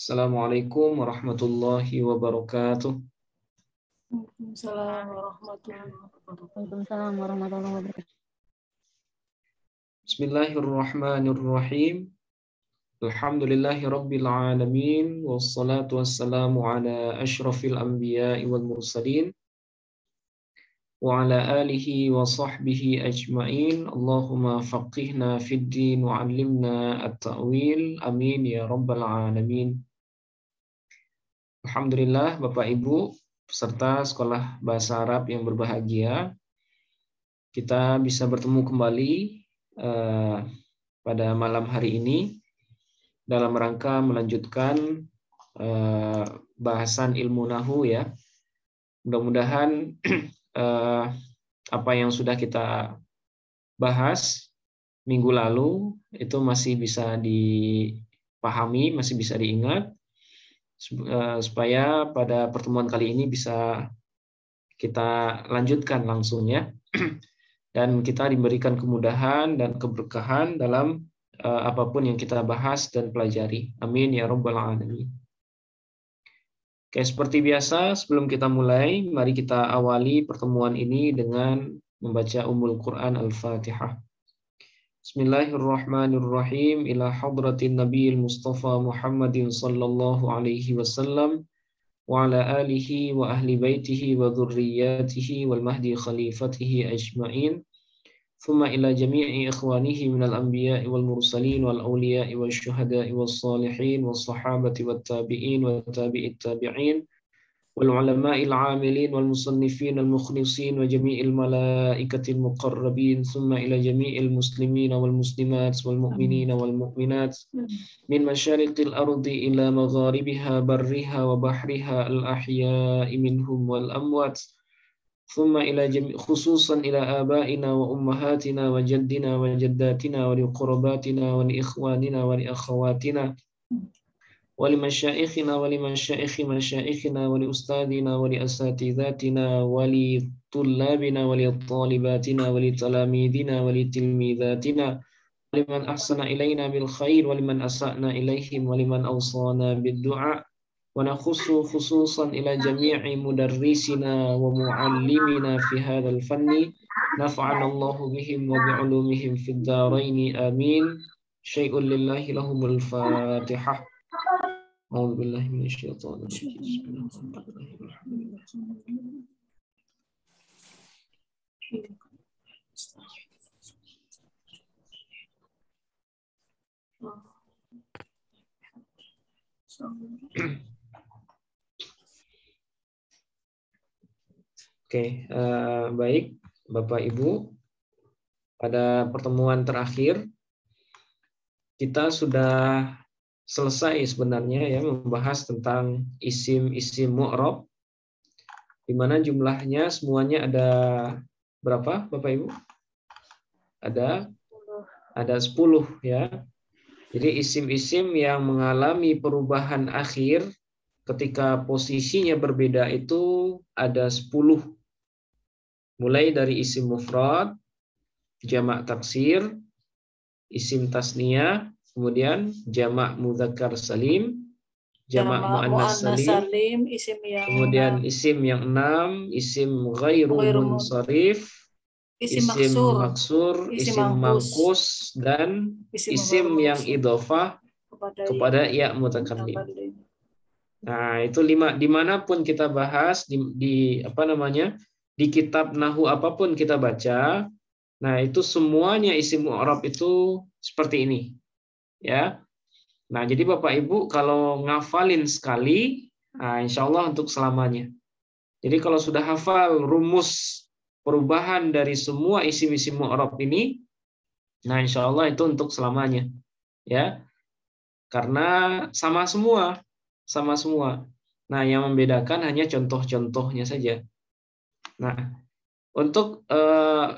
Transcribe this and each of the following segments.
Assalamualaikum warahmatullahi wabarakatuh. Waalaikumsalam warahmatullahi wabarakatuh. Waalaikumsalam warahmatullahi wabarakatuh. Bismillahirrahmanirrahim. Alhamdulillahi rabbil alamin. Wassalatu wassalamu ala ashrafil anbiya'i wal mursalin. Wa ala alihi wa sahbihi ajma'in. Allahumma faqihna fid din wa 'allimna at-ta'wil. Amin ya rabbal alamin. Alhamdulillah Bapak Ibu peserta sekolah bahasa Arab yang berbahagia. Kita bisa bertemu kembali pada malam hari ini dalam rangka melanjutkan bahasan ilmu nahu ya. Mudah-mudahan apa yang sudah kita bahas minggu lalu itu masih bisa dipahami, masih bisa diingat, supaya pada pertemuan kali ini bisa kita lanjutkan langsung ya. Dan kita diberikan kemudahan dan keberkahan dalam apapun yang kita bahas dan pelajari. Amin ya rabbal alamin. Oke, seperti biasa sebelum kita mulai, mari kita awali pertemuan ini dengan membaca Ummul Quran Al-Fatihah. Bismillahirrahmanirrahim. Ila hadratin Nabiyil Mustafa Muhammadin sallallahu alaihi wasallam wa ala alihi wa ahli baitihi wa dzurriyyatihi wal mahdi khalifatihi ajma'in. Thumma ila jami'i ikhwanihi minal anbiya'i wal mursalin wal awliya'i wal syuhada'i wal salihin wal sahabati wal tabi'in wal tabi'it tabi'in wal ulama'il 'amilin wal musannifin al mukhlisin wa jami'il malaikatil muqarrabin. Thumma ila jami'il muslimin wal muslimat wal mu'minin wal mu'minat min masyariqil ardi ila magharibiha barriha wa bahriha al ahya'i minhum wal amwat. ثم إلى خصوصا إلى آبائنا وأمهاتنا وجدنا وجداتنا ولقرباتنا ولإخواننا ولأخواتنا ولمشائخنا ولمشائخ مشائخنا ولأستاذنا ولأساتذتنا ولطلابنا ولطالباتنا ولتلاميذنا ولتلميذاتنا ولمن أحسن إلينا بالخير ولمن أسأنا إليهم ولمن أوصانا بالدعاء. ونخص خصوصا إلى جميع مدرسنا ومعلمنا في هذا الفن نفعنا الله بهم وبعلومهم في الدارين آمين. شيء لله لهم الفاتحة. أعوذ بالله من الشيطان الرجيم. Oke, baik Bapak Ibu, pada pertemuan terakhir kita sudah selesai sebenarnya ya membahas tentang isim-isim mu'rab, di mana jumlahnya semuanya ada berapa Bapak Ibu? Ada 10 ya. Jadi isim-isim yang mengalami perubahan akhir ketika posisinya berbeda itu ada 10. Mulai dari isim mufrad, jamak taksir, isim tasniyah, kemudian jamak mudzakkar salim, jamak muannas salim, isim yang kemudian isim yang 6, isim ghairu munsharif, isim maksur, isim mangkus, dan isim yang idhofah kepada ya mutakallim. Nah, itu 5. Dimanapun kita bahas di apa namanya, di kitab nahwu apapun kita baca, nah itu semuanya isim mu'rab itu seperti ini, ya. Nah, jadi Bapak Ibu kalau ngafalin sekali, nah insya Allah untuk selamanya. Jadi kalau sudah hafal rumus perubahan dari semua isim-isim mu'rab ini, nah insya Allah itu untuk selamanya, ya. Karena sama semua. Nah, yang membedakan hanya contoh-contohnya saja. Nah, untuk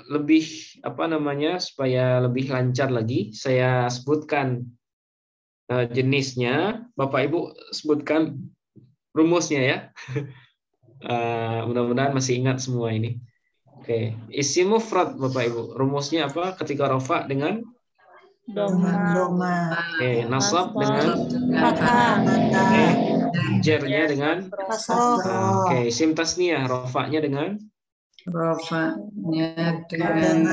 lebih apa namanya supaya lebih lancar lagi, saya sebutkan jenisnya. Bapak Ibu sebutkan rumusnya ya. Mudah-mudahan masih ingat semua ini. Oke, isim mufrad Bapak Ibu. Rumusnya apa? Ketika rafa dengan Doma. Oke, nasab dengan Fathah. oke, jernya dengan Kasroh. oke, isim tasniyah rofaknya dengan Rofaknya dengan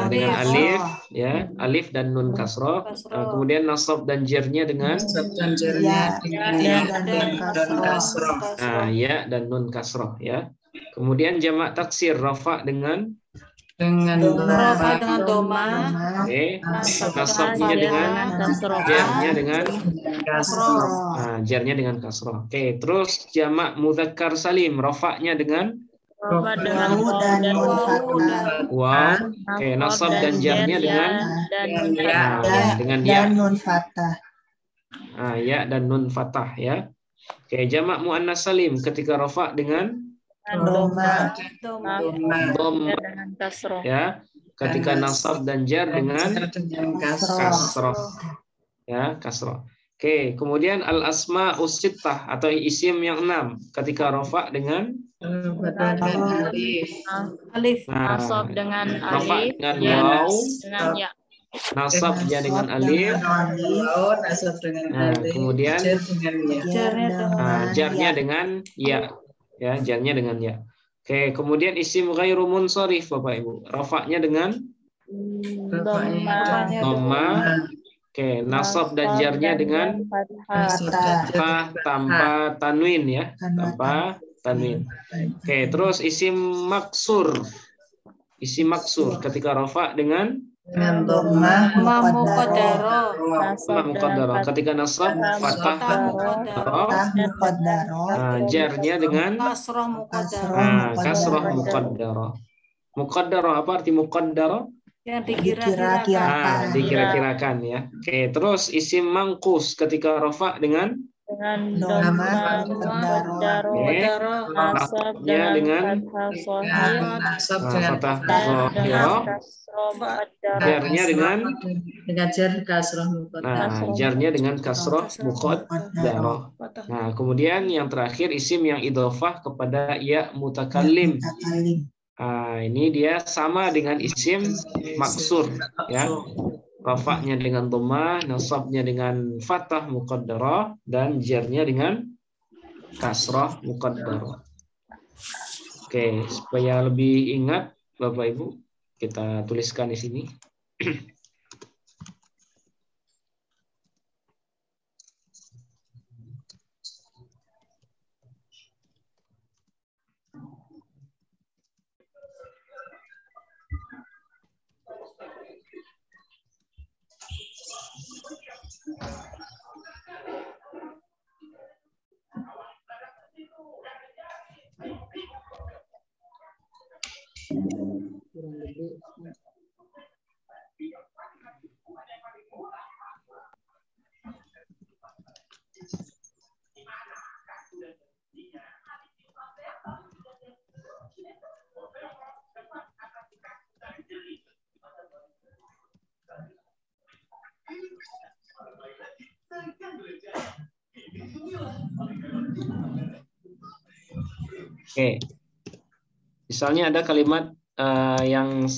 dengan alif ya, alif dan nun kasroh. Kemudian nasab dan jernya dengan dan jernya dengan ya dan kasroh. ya dan nun kasroh ya. Kemudian jamak taksir rafa dengan Rafa dengan doma. oke, nasabnya dengan jernya dengan Kasroh. jernya dengan kasroh. Oke, terus jamak mudzakkar salim rafa'nya dengan waw. Oke, nasab dan jarnya dengan ya nun fathah. Ya dan nun fathah ya. Oke, jamak muannas salim ketika rafa' dengan Doma. dengan kasroh ya. Ketika nasab dan jar dengan kasroh ya, kasroh. Oke, kemudian al asma usittah atau isim yang 6 ketika rafa' dengan Alif. Nasab dengan rafa' alif, dengan waw, dengan ya. nasabnya dengan alif, kemudian jarnya dengan ya, jarnya dengan ya. Oke, kemudian isim ghairu munsharif Bapak Ibu, rafa'nya dengan dhamma. Oke, nasab dan jarnya dengan fathah tanpa tanwin ya, tanpa tanwin. Oke, terus isim maksur. Isim maksur ketika rafa' dengan dhamma muqaddarah. Ketika nasab fathah muqaddarah. Jarnya dengan Kasroh muqaddarah. kasroh muqaddarah. Muqaddarah apa arti muqaddarah? Yang dikira-kirakan. Dikira-kirakan ya. Oke, terus isim mangkus ketika rafa' dengan dhamma muqaddarah. nasabnya dengan fathah dhahirah, jarnya dengan jar kasroh muqaddarah. jarnya dengan kasroh muqaddarah. Nah, kemudian yang terakhir isim yang idhofah kepada ya mutakallim. Ini dia sama dengan isim maksur ya. Rafa'nya dengan dhamma, nasabnya dengan fathah muqaddarah dan jarnya dengan kasrah muqaddarah. Oke, supaya lebih ingat Bapak Ibu, kita tuliskan di sini. Oke, misalnya ada kalimat yang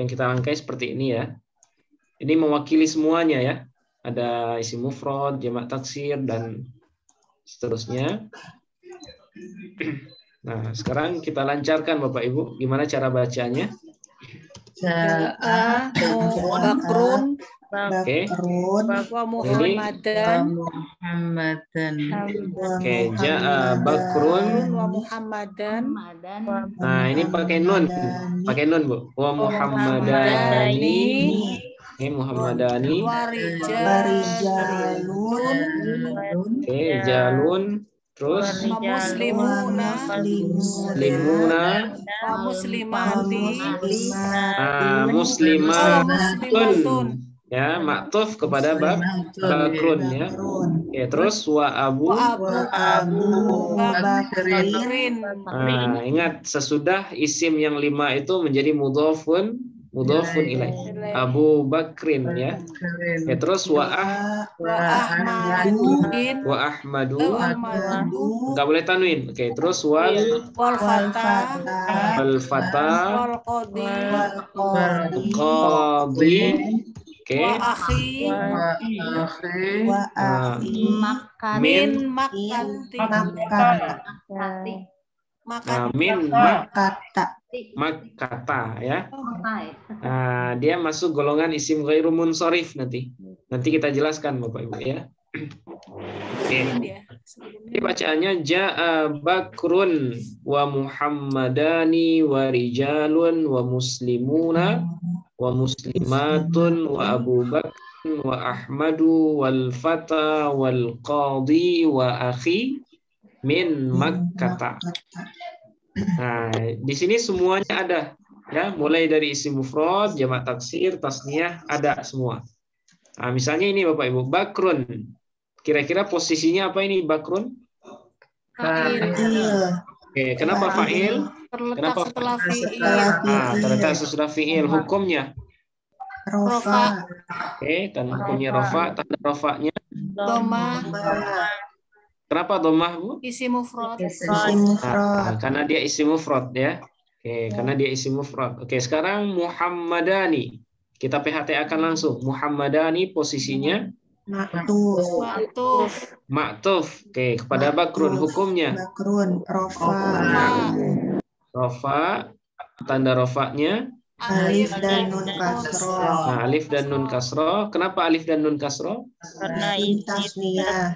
kita rangkai seperti ini ya. Ini mewakili semuanya ya. Ada isim mufrad, jamak taksir dan seterusnya. Nah, sekarang kita lancarkan Bapak Ibu, gimana cara bacanya? Bakrun. Oke. Wa Muhammadan. Oke, ja'a Bakrun wa Muhammadan. Nah, ini pakai nun Bu. Wa Muhammadani. Oke, Muhammadani. Warijalun. Oke, jalun. Terus Muslimuna. Muslimati. Muslimatun. Ya, maktuf kepada bakrun ya. Oke, terus wa abu bakrin. Ingat sesudah isim yang 5 itu menjadi mudhofun mudhafun ilaih. Abu Bakrin ya. Ya, terus wa Ahmadu. Enggak boleh tanwin. Oke, terus wal fata qadi. Oke. Min makata ya. Dia masuk golongan isim ghairu munsharif nanti. Nanti kita jelaskan Bapak Ibu ya. Oke. Ini bacaannya ja'a Bakrun wa Muhammadani wa rijalun wa muslimuna wa muslimatun wa Abu Bakr wa Ahmadu wal fata wal qadi wa akhi min Makkah. Nah, di sini semuanya ada ya, mulai dari isim mufrad, jamak taksir, tasniyah ada semua. Nah, misalnya ini Bapak Ibu, Bakrun. Kira-kira posisinya apa ini Bakrun? Oke, kenapa fa'il? Kenapa setelah fi'il? Terletak sesudah fi'il. Hukumnya? Rofa. Oke, dan hukumnya rofa. Tanda rofanya? Domah. Kenapa domah, Bu? Isim mufrad. Karena dia isim mufrad ya. Oke, karena dia isim mufrad. Oke, sekarang Muhammadani. Kita PHT-akan langsung. Muhammadani posisinya? Ma'tuf. Oke, kepada Bakrun. Hukumnya? Bakrun. Rofa. Tanda rofanya? Alif dan nun kasro. Nah, alif dan nun kasro. Kenapa alif dan nun kasro? Karena tasniyah.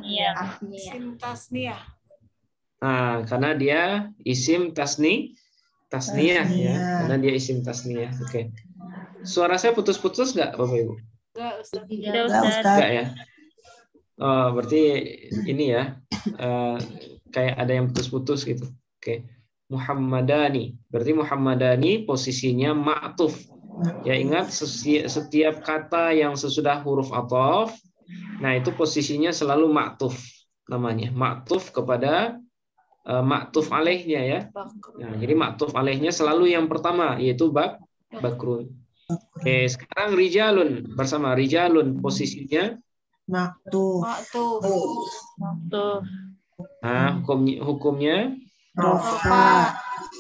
Nah, karena dia isim tasniyah ya. Karena dia isim tasniyah. Oke. Suara saya putus-putus nggak, Bapak Ibu? Enggak ya. Oh, berarti ini ya. Kayak ada yang putus-putus gitu. Oke. Muhammadani. Berarti Muhammadani posisinya ma'tuf. Ya, ingat setiap kata yang sesudah huruf athof, nah itu posisinya selalu ma'tuf namanya. Ma'tuf kepada ma'tuf alaihnya ya. Nah, jadi ma'tuf alaihnya selalu yang pertama yaitu Bakrun. Oke, sekarang rijalun bersama rijalun posisinya Ma'tuf. Nah, hukumnya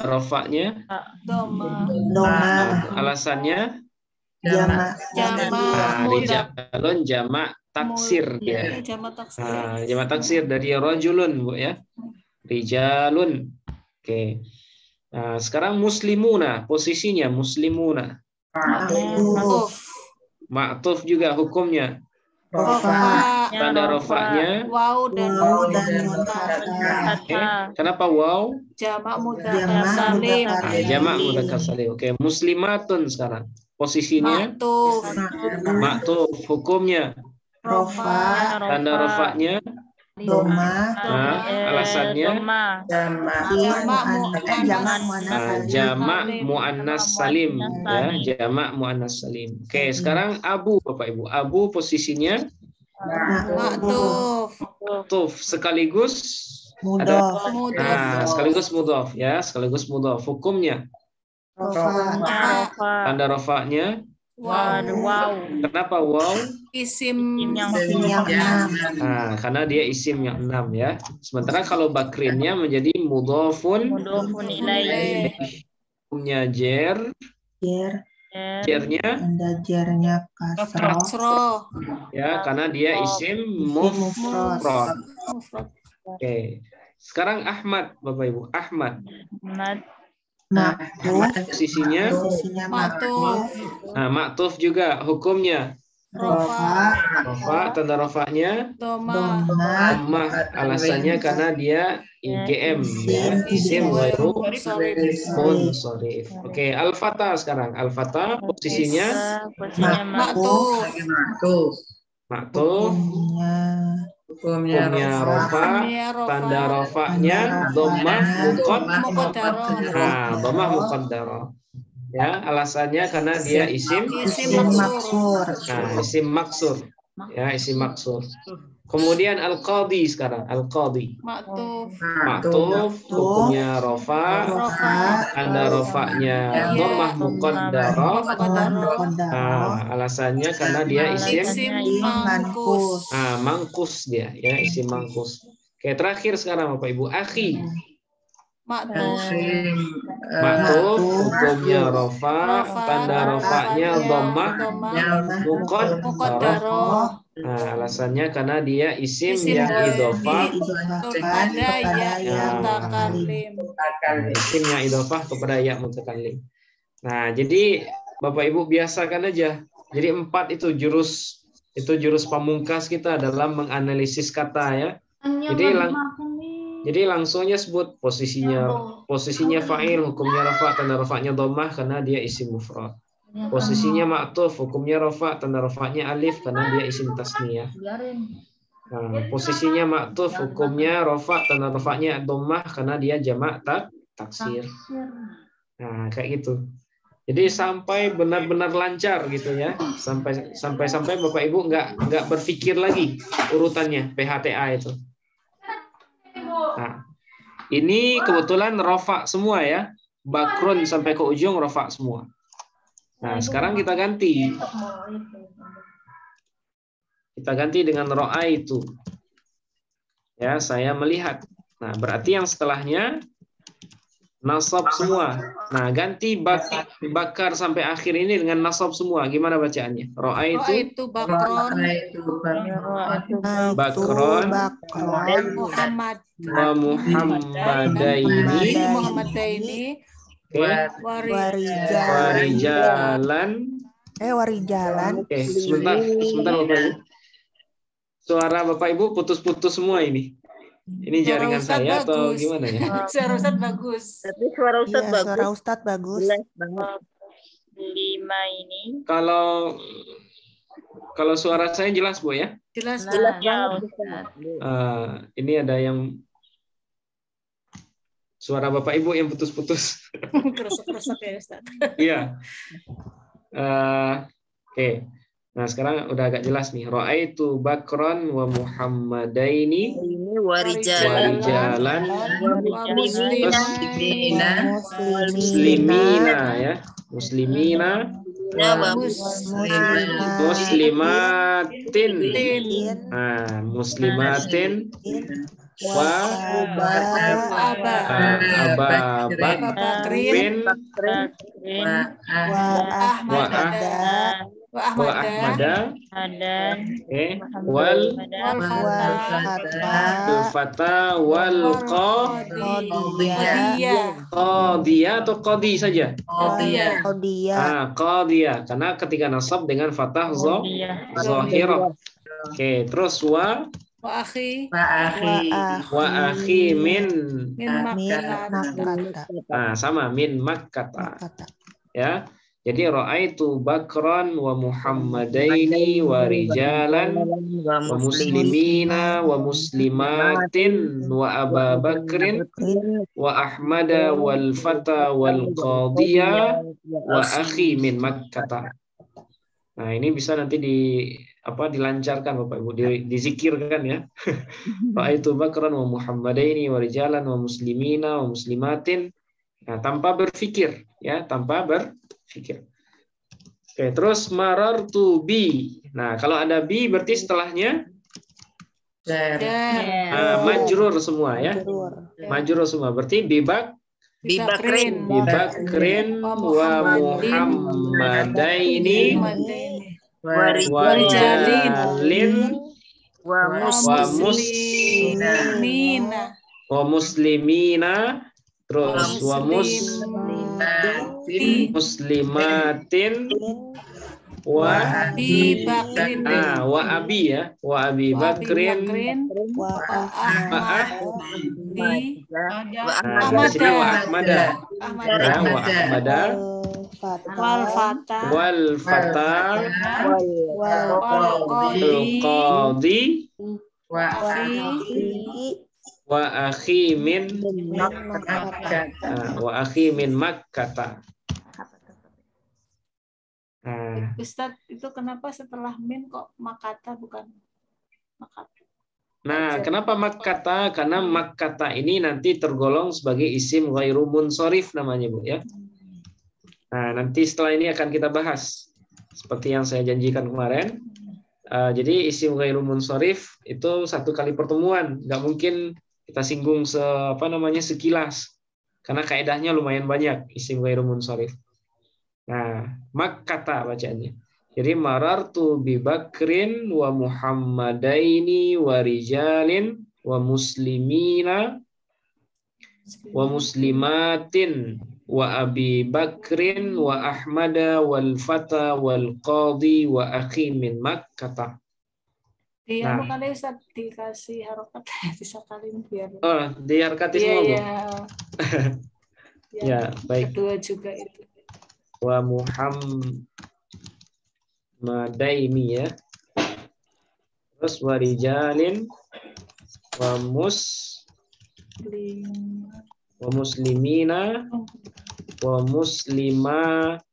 Rofaknya alasannya rijalun jamak taksir ya. Jamak taksir dari rajulun Bu ya. Rijalun. Oke. Nah, sekarang muslimuna posisinya muslimuna. Ma'tuf juga hukumnya. Tanda rofaknya waw dan nun. Kenapa waw? Jamak mudzakkar salim. Jamak mudzakkar salim. Oke, muslimatun sekarang. Posisinya ma'tuf. Hukumnya tanda rofaknya alasannya jamak muannas salim ya, jamak muannas salim. Oke, sekarang Abu Bapak Ibu. Abu posisinya ma'tuf sekaligus ada sekaligus mudhaf ya, sekaligus mudhaf. Hukumnya tanda rofaknya Wow. Kenapa wow? Isim yang Nah, karena dia isim yang 6 ya. Sementara kalau bakrinnya menjadi mudhafun ilaih. Hukumnya jer. Jernya kasroh. Ya, karena dia isim mufrad. Oke. Sekarang Ahmad, Bapak Ibu. Ahmad. Posisinya ma'tuf. Nah, ma'tuf juga hukumnya rofa, tanda rofanya Domah. Alasannya karena dia IGM ya, isim ghairu munsharif. Oke, al-fata sekarang. Al-fata posisinya ma'tuf. Hukumnya rofa, tanda rofanya dhammah muqaddarah. Nah, dhammah muqaddarah. Ya, alasannya karena dia isim maksur. Nah, isim maksur. Ya, isim maksur. Kemudian al-qadhi sekarang, al-qadhi. Maktuf. Maktuf hukumnya rofa, tanda rofanya dhammah muqaddarah. Nah, alasannya karena dia isim mangkus. Mangkus dia, ya, isim mangkus. Oke, terakhir sekarang Bapak Ibu, akhi. Maktuf hukumnya rofa, tanda rofanya dhammah muqaddarah. Nah, alasannya karena dia isim yang idhofah kepada ya mutakallim. Isim yang idhofah kepada ya mutakallim. Nah, jadi Bapak Ibu biasakan aja. Jadi 4 itu jurus pamungkas kita dalam menganalisis kata, ya. Jadi langsungnya sebut posisinya fa'il, hukumnya rafa, tanda rafanya dhammah karena dia isim mufrad. Posisinya maktuf, hukumnya rafa, tanda rafanya alif karena dia isim tasniyah. Nah, posisinya maktuf, hukumnya rafa, tanda rafanya dhammah karena dia jamak taksir. Nah, kayak gitu. Jadi sampai benar-benar lancar gitu, ya. Sampai Bapak Ibu nggak berpikir lagi urutannya PHTA itu. Nah, ini kebetulan rafa semua, ya. Bakrun sampai ke ujung rafa semua. Nah, sekarang kita ganti. Kita ganti dengan ro'a itu. Ya, saya melihat. Nah, berarti yang setelahnya nasab semua. Nah, ganti bakar sampai akhir ini dengan nasab semua. Gimana bacaannya? Ro'a itu bakron. Bakron. Muhammad. Wa Muhammadaini. Warijalan. Oke, sebentar Bapak Ibu. Suara Bapak Ibu putus-putus semua ini. Ini jaringan saya atau gimana ya? Suara Ustadz bagus. Tapi suara Ustadz bagus. Suara Ustadz bagus. Jelas banget. 5 ini. Kalau suara saya jelas, Bu, ya? Jelas banget. Ini ada yang suara Bapak Ibu yang putus-putus. Keresek-keresek ya, Ustaz. Iya. Oke. Nah, sekarang udah agak jelas nih. Ra'aitu Bakron wa Muhammadaini warijalan muslimina, ya. Muslimatin wa Ababakrin wa Ahmada wal fata wal qadiyah atau qadi saja? Qadiyah karena ketika nasab dengan fathah zahirah. Oke, terus wa akhi min Makkah. Sama min Makkah. Ya. Jadi ra'aitu Bakran wa Muhammadaini wa rijalan wa muslimina wa muslimatin wa Aba Bakrin wa Ahmada wal fata wal qadiyah wa akhi min Makkah. Nah, ini bisa nanti dilancarkan Bapak Ibu, dizikirkan, ya. Ra'aitu Bakran wa Muhammadaini wa rijalan wa muslimina wa muslimatin. Nah, tanpa berpikir, ya, tanpa berpikir. Oke, terus marartu bi. Nah, kalau ada bi berarti setelahnya majrur semua, ya. Majrur semua. Berarti Bibakrin wa Muhammadaini warijalin wa muslimina. Terus wa muslimatin wa abi, ya, wa abi bakrin wa ahmada wal fata qadi wa akhi min Makkah. Ustadz, itu kenapa setelah min kok makata bukan makata? Nah, kenapa makkata? Karena makkata ini nanti tergolong sebagai isim ghairu munsharif namanya, Bu, ya. Nah, nanti setelah ini akan kita bahas seperti yang saya janjikan kemarin. Jadi isim ghairu munsharif itu satu kali pertemuan, nggak mungkin kita singgung sekilas. Karena kaidahnya lumayan banyak isim ghairu munsharif. Nah, makkata bacaannya. Jadi marartu bi Bakrin wa Muhammadaini wa rijalin wa muslimina wa muslimatin wa Abi Bakrin wa Ahmada wal fata wal qadi wa akhi min Makkah. Dia kali Ustaz dikasih harokat disakalin biar. Oh, diharokati semua, Bu. Ya, baik. Kedua juga itu. Wa Madaini ya. Terus warijalin wa muslimina wa muslimatin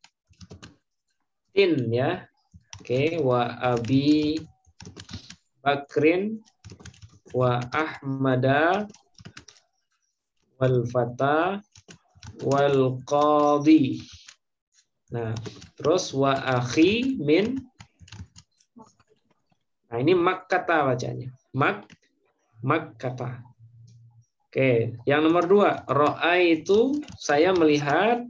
ya. Oke, wa Abi Bakrin wa Ahmada wal fata wal qadi. Nah, terus wa akhi min. Nah, ini makkata bacanya. Makkata. Oke, yang nomor 2, ro'a itu saya melihat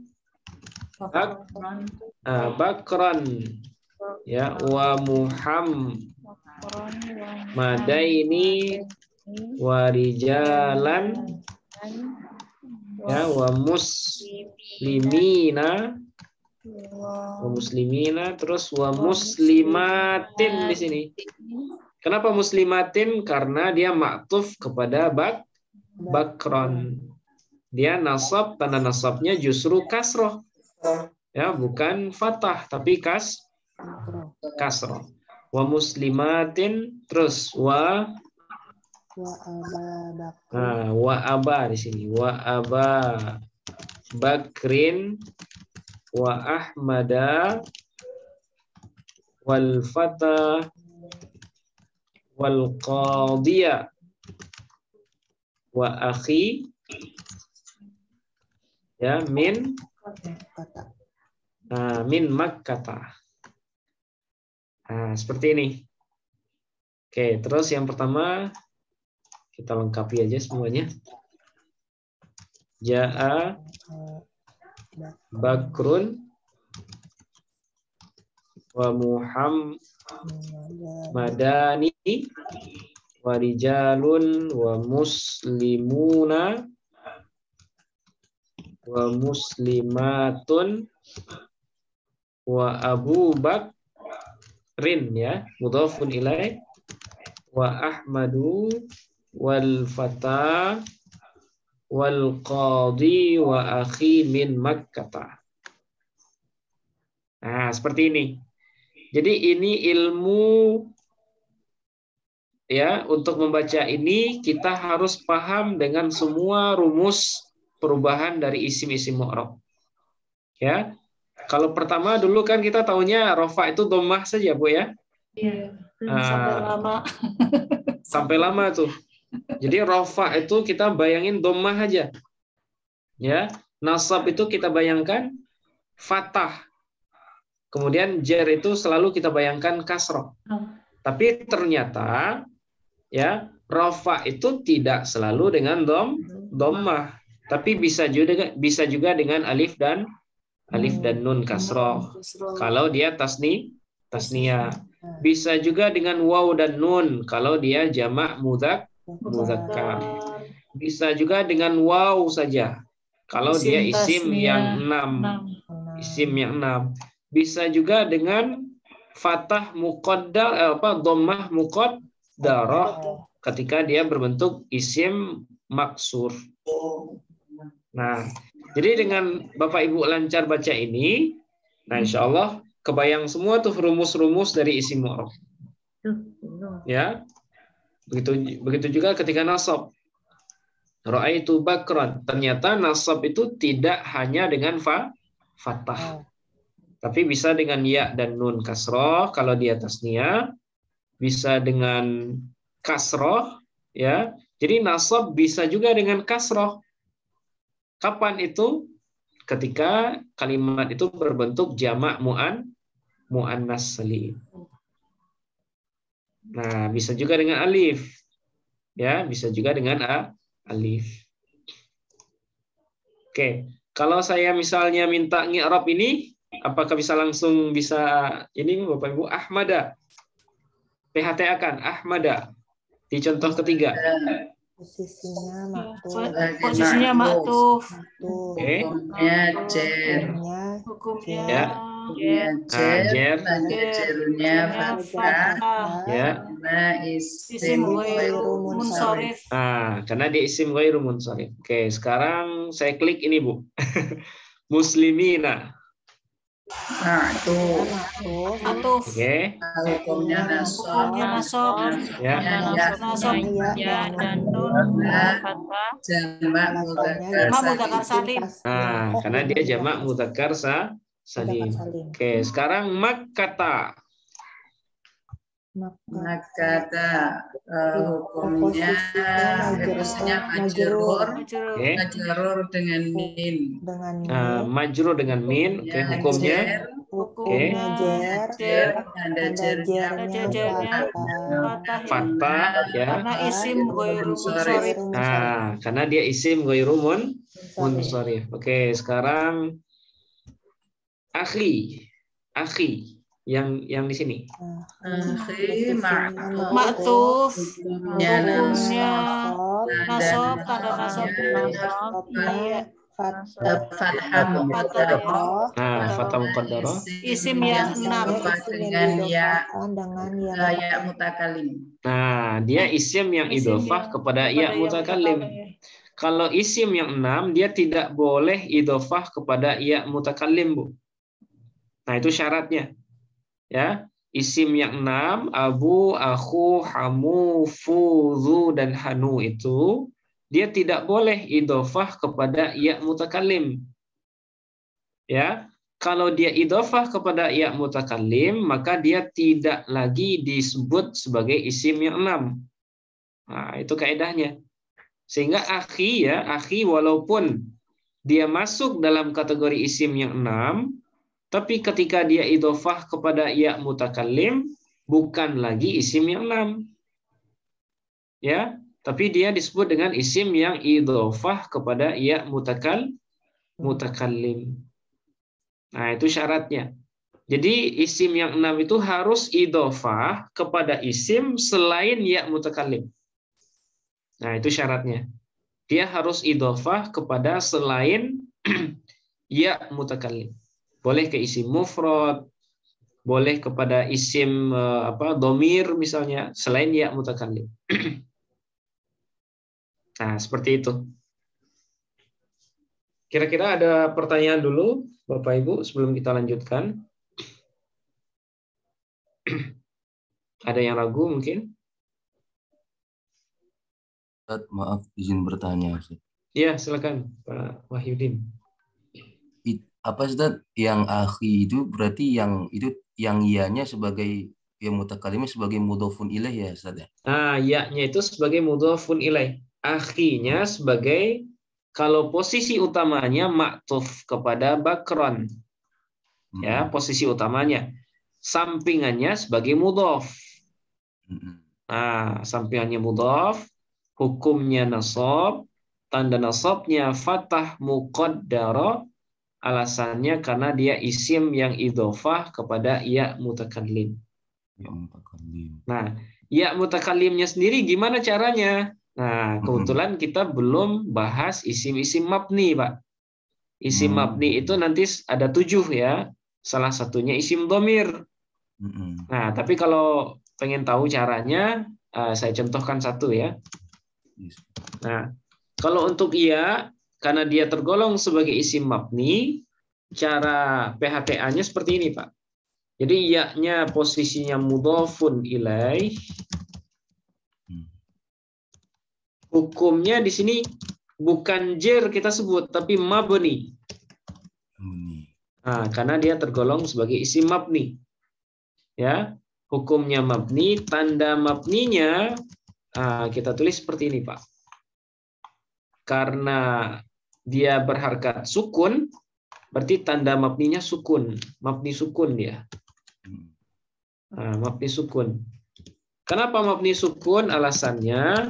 Bakran ya wa Muhammadaini wa rijalan ya wa muslimina terus wa muslimatin di sini. Kenapa muslimatin? Karena dia maktuf kepada Bakron. Dia nasab, tanda nasabnya justru kasroh. Ya, bukan fatah tapi kasroh. Wa muslimatin terus wa aba di sini. Wa aba Bakrin wa Ahmada wal fata wal qadiya wa akhi ya min Makkah. Nah, seperti ini. Oke, terus yang pertama kita lengkapi aja semuanya. Ja'a Bakrun wa Muhammadani wa rijalun wa muslimuna wa muslimatun wa Abu Bakrin ya, mudhafun ilaih wa Ahmadu wal fata wal qadi wa akhi min Makkah. Nah, seperti ini. Jadi ini ilmu ya, untuk membaca ini kita harus paham dengan semua rumus perubahan dari isim-isim mu'rab. Ya. Kalau pertama dulu kan kita taunya rofa itu dhammah saja, Bu ya. Iya. Sampai lama. Sampai lama tuh. Jadi rofa itu kita bayangin dhammah aja. Ya, nasab itu kita bayangkan fathah. Kemudian jar itu selalu kita bayangkan kasroh. Tapi ternyata ya, rofa itu tidak selalu dengan dhammah, tapi bisa juga dengan alif dan nun kasroh. Kalau dia tasniyah. Bisa juga dengan waw dan nun kalau dia jamak mudzakkar. Bisa juga dengan waw saja kalau dia isim yang 6. Isim yang 6. Bisa juga dengan fathah muqaddar dhammah muqaddarah ketika dia berbentuk isim maksur. Nah, jadi dengan Bapak Ibu lancar baca ini, nah insya Allah kebayang semua tuh rumus-rumus dari isim mu'rab. Ya, begitu juga ketika nasab. Ra'aitu Bakran. Ternyata nasab itu tidak hanya dengan fathah, tapi bisa dengan ya dan nun kasroh kalau dia tasniyah, bisa dengan kasroh Ya, jadi nasab bisa juga dengan kasroh. Kapan itu? Ketika kalimat itu berbentuk jamak muannas salim. Nah, bisa juga dengan alif. Ya, bisa juga dengan alif. Oke, kalau saya misalnya minta ngi'rab ini, apakah bisa langsung ini Bapak Ibu? Ahmada. PHTA kan Ahmada. Di contoh ketiga. Posisinya maktuf. Posisinya maktuf. Oke. Hukumnya cer. Hukumnya Ya. Cer. Jer. Cernya fathah. Ya. Karena Isim ghairu munsharif. Karena dia isim ghairu munsharif. Oke, sekarang saya klik ini, Bu. Muslimina. Atuf. Oke. Hukumnya nasab. Ya. Nasab. Ya dan nun fathah. Jamak mudzakkar salim. Karena dia jamak mudzakkar salim. Oke, sekarang makkata. Makkata hukumnya majrur dengan min. Majrur dengan min. Oke, hukumnya jer. Tanda jernya fathah ya. Karena isim ghairu munsharif. Karena dia isim ghairu munsharif. Oke, sekarang akhi yang di sini. Akhi maktuf. Hukumnya nasab, tanda nasabnya fathah muqaddarah. Isim yang 6 dengan ya mutakalim. Dia isim yang idhofah kepada ya mutakalim. Kalau isim yang 6 dia tidak boleh idhofah kepada ya mutakalim, Bu. Nah, itu syaratnya. Ya, isim yang 6, abu, akhu, hamu, fudhu, dan hanu itu dia tidak boleh idhofah kepada ya mutakalim. Ya, kalau dia idhofah kepada ya mutakalim, maka dia tidak lagi disebut sebagai isim yang 6. Nah, itu kaidahnya. Sehingga akhi walaupun dia masuk dalam kategori isim yang 6, tapi ketika dia idhofah kepada ya mutakallim, bukan lagi isim yang 6. Ya, tapi dia disebut dengan isim yang idhofah kepada ya mutakallim. Nah, itu syaratnya. Jadi isim yang 6 itu harus idhofah kepada isim selain ya mutakallim. Nah, itu syaratnya. Dia harus idhofah kepada selain ya mutakallim. Boleh ke isim mufrad, boleh kepada isim domir misalnya, selain ya mutakallim. Nah, seperti itu. Kira-kira ada pertanyaan dulu, Bapak Ibu, sebelum kita lanjutkan? Ada yang ragu mungkin? Maaf, izin bertanya. Iya, silakan Pak Wahyudin. Apa Ustaz, yang akhi itu berarti yang ianya sebagai yang mutakalimnya sebagai mudhofun ilaih ya Ustaz ya? Ya-nya itu sebagai mudhofun ilaih. Akhinya sebagai, kalau posisi utamanya maktuf kepada bakron. Ya, posisi utamanya. Sampingannya sebagai mudhof. Sampingannya mudhof, hukumnya nasab, tanda nasabnya fathah muqaddarah. Alasannya karena dia isim yang idhofah kepada ya mutakallim. Nah, ya mutakallimnya sendiri gimana caranya? Nah, kebetulan kita belum bahas isim-isim mabni, Pak. Isim mabni itu nanti ada 7 ya. Salah satunya isim domir. Nah, tapi kalau pengen tahu caranya, saya contohkan satu ya. Nah, kalau untuk iya, karena dia tergolong sebagai isim mabni, cara PHTA-nya seperti ini, Pak. Jadi ya-nya posisinya mudhofun ilaih. Hukumnya di sini bukan jer kita sebut, tapi mabni. Karena dia tergolong sebagai isim mabni. Ya, hukumnya mabni, tanda mabninya Kita tulis seperti ini, Pak. Karena dia berharkat sukun, berarti tanda mabninya sukun. Mabni sukun dia. Mabni sukun. Kenapa mabni sukun? Alasannya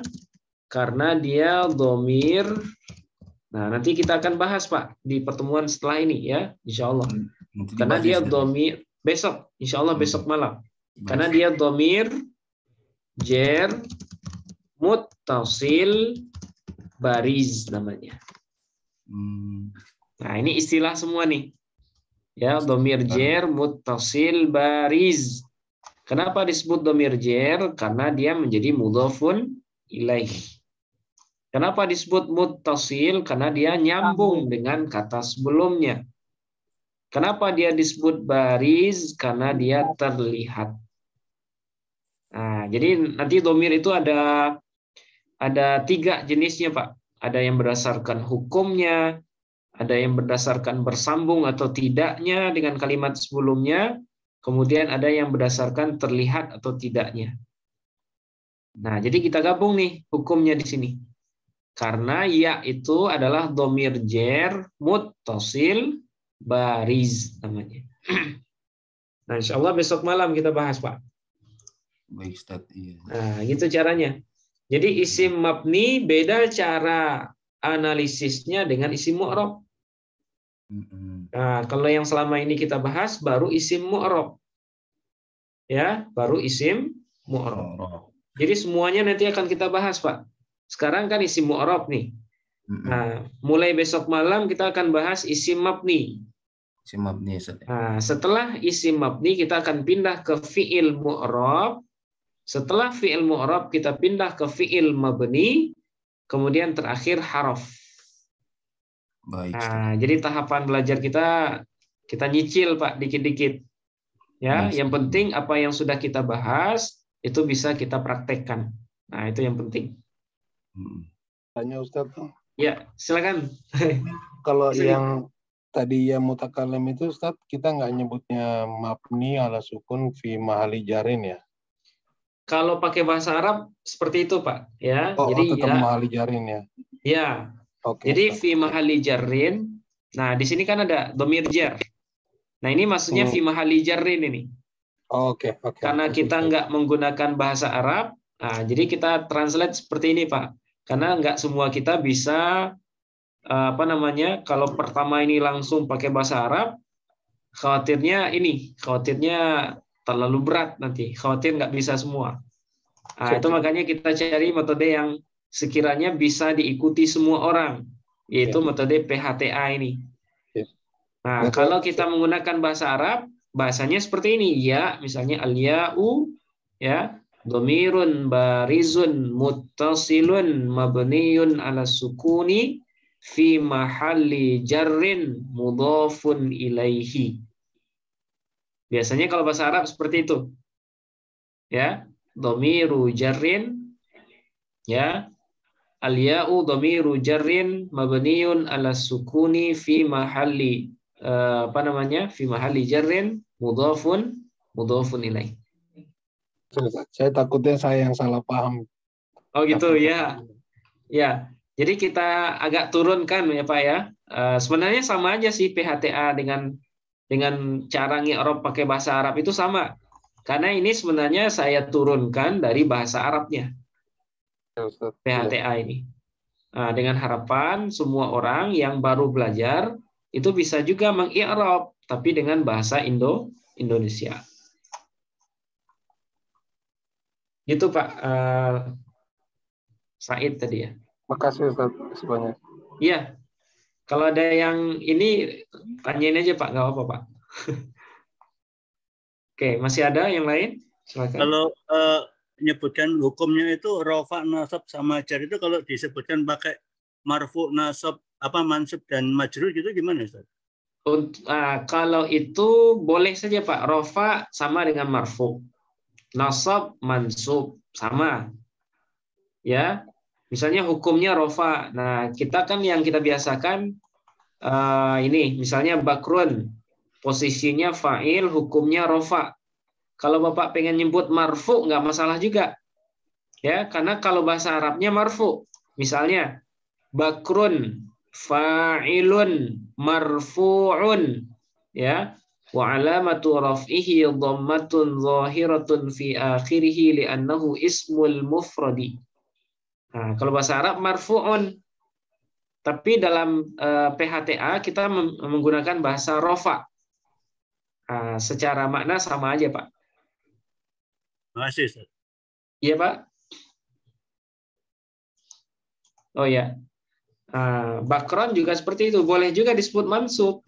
karena dia dhamir. Nah, nanti kita akan bahas, Pak, di pertemuan setelah ini ya, insya Allah. Karena dia dhamir besok, insya Allah besok malam. Karena dia dhamir jer muttasil bariz namanya. Nah, ini istilah semua nih. Ya, dhamir jer muttasil bariz. Kenapa disebut dhamir jer? Karena dia menjadi mudhafun ilaih. Kenapa disebut muttasil? Karena dia nyambung dengan kata sebelumnya. Kenapa dia disebut bariz? Karena dia terlihat. Nah, jadi nanti dhamir itu ada 3 jenisnya, Pak. Ada yang berdasarkan hukumnya, ada yang berdasarkan bersambung atau tidaknya dengan kalimat sebelumnya, kemudian ada yang berdasarkan terlihat atau tidaknya. Nah, jadi kita gabung nih hukumnya di sini. Karena ya itu adalah dhamir jer muttasil bariz namanya. Nah, insya Allah besok malam kita bahas, Pak. Baik, Ustaz. Iya. Nah, gitu caranya. Jadi isim mabni beda cara analisisnya dengan isim mu'rab. Nah, kalau yang selama ini kita bahas baru isim mu'rab. Ya, baru isim mu'rab. Jadi semuanya nanti akan kita bahas, Pak. Sekarang kan isim mu'rab nih. Nah, mulai besok malam kita akan bahas isim mabni. Isim mabni, Ustaz. Nah, setelah isim mabni kita akan pindah ke fi'il mu'rab. Setelah fi'il mu'rab kita pindah ke fi'il mabni, kemudian terakhir haraf. Baik. Nah, jadi tahapan belajar kita nyicil, Pak, dikit-dikit. Ya, yang penting apa yang sudah kita bahas itu bisa kita praktekkan. Nah, itu yang penting. Tanya Ustaz. Ya, silakan. Kalau yang tadi ya mutakalim itu Ustaz, kita nggak nyebutnya mabni ala sukun fi mahali jarin ya? Kalau pakai bahasa Arab seperti itu, Pak. Ya, jadi tetap mahali jarin ya. Ya. Oke. Jadi fi mahali jarin. Nah, di sini kan ada dhamir jar. Nah, ini maksudnya fi mahali jarin ini. Oke. Karena kita nggak menggunakan bahasa Arab, nah, jadi kita translate seperti ini, Pak. Karena nggak semua kita bisa kalau pertama ini langsung pakai bahasa Arab, khawatirnya terlalu berat nanti, khawatir nggak bisa semua. Nah, itu makanya kita cari metode yang sekiranya bisa diikuti semua orang, yaitu metode PHTA ini. Nah, kalau kita menggunakan bahasa Arab, bahasanya seperti ini, ya, misalnya al-ya'u, ya, dhamirun barizun muttasilun mabniyun ala sukuni fi mahalli jarrin mudhafun ilaihi. Biasanya kalau bahasa Arab seperti itu. Ya, dhamiru jarrin, ya, al-ya'u dhamiru jarrin mabniyun ala sukuni fi mahalli fi mahalli jarrin mudhafun ilaih. Saya takutnya saya yang salah paham. Oh gitu ya. Ya. Jadi kita agak turunkan ya, Pak ya. Sebenarnya sama aja sih PHTA dengan cara ngi'rab pakai bahasa Arab itu sama. Karena ini sebenarnya saya turunkan dari bahasa Arabnya. PHTA ini. Nah, dengan harapan semua orang yang baru belajar itu bisa juga mengi'rab tapi dengan bahasa Indonesia. Gitu, Pak Said tadi ya. Makasih Ustaz sebanyak. Iya. Kalau ada yang ini tanyain aja, Pak, nggak apa-apa, Pak. Oke, masih ada yang lain? Silakan. Kalau menyebutkan hukumnya itu rofa, nasab sama jar itu kalau disebutkan pakai marfu, nasab, mansub dan majrur gitu gimana, Ustaz? Kalau itu boleh saja, Pak. Rofa sama dengan marfu. Nasab, mansub sama. Ya. Misalnya hukumnya rofa. Nah, kita kan yang kita biasakan ini, misalnya bakrun, posisinya fa'il, hukumnya rofa. Kalau Bapak pengen nyebut marfu, nggak masalah juga. Ya, karena kalau bahasa Arabnya marfu. Misalnya bakrun fa'ilun marfu'un, ya. Wa alamatu raf'ihi dhammatun zahiratun fi akhirih li'annahu ismul mufradi. Nah, kalau bahasa Arab marfu'un. Tapi dalam PHTA kita menggunakan bahasa rofa. Nah, secara makna sama aja, Pak. Terima kasih, Ustaz. Iya, Pak. Oh ya, bakron juga seperti itu. Boleh juga disebut mansub.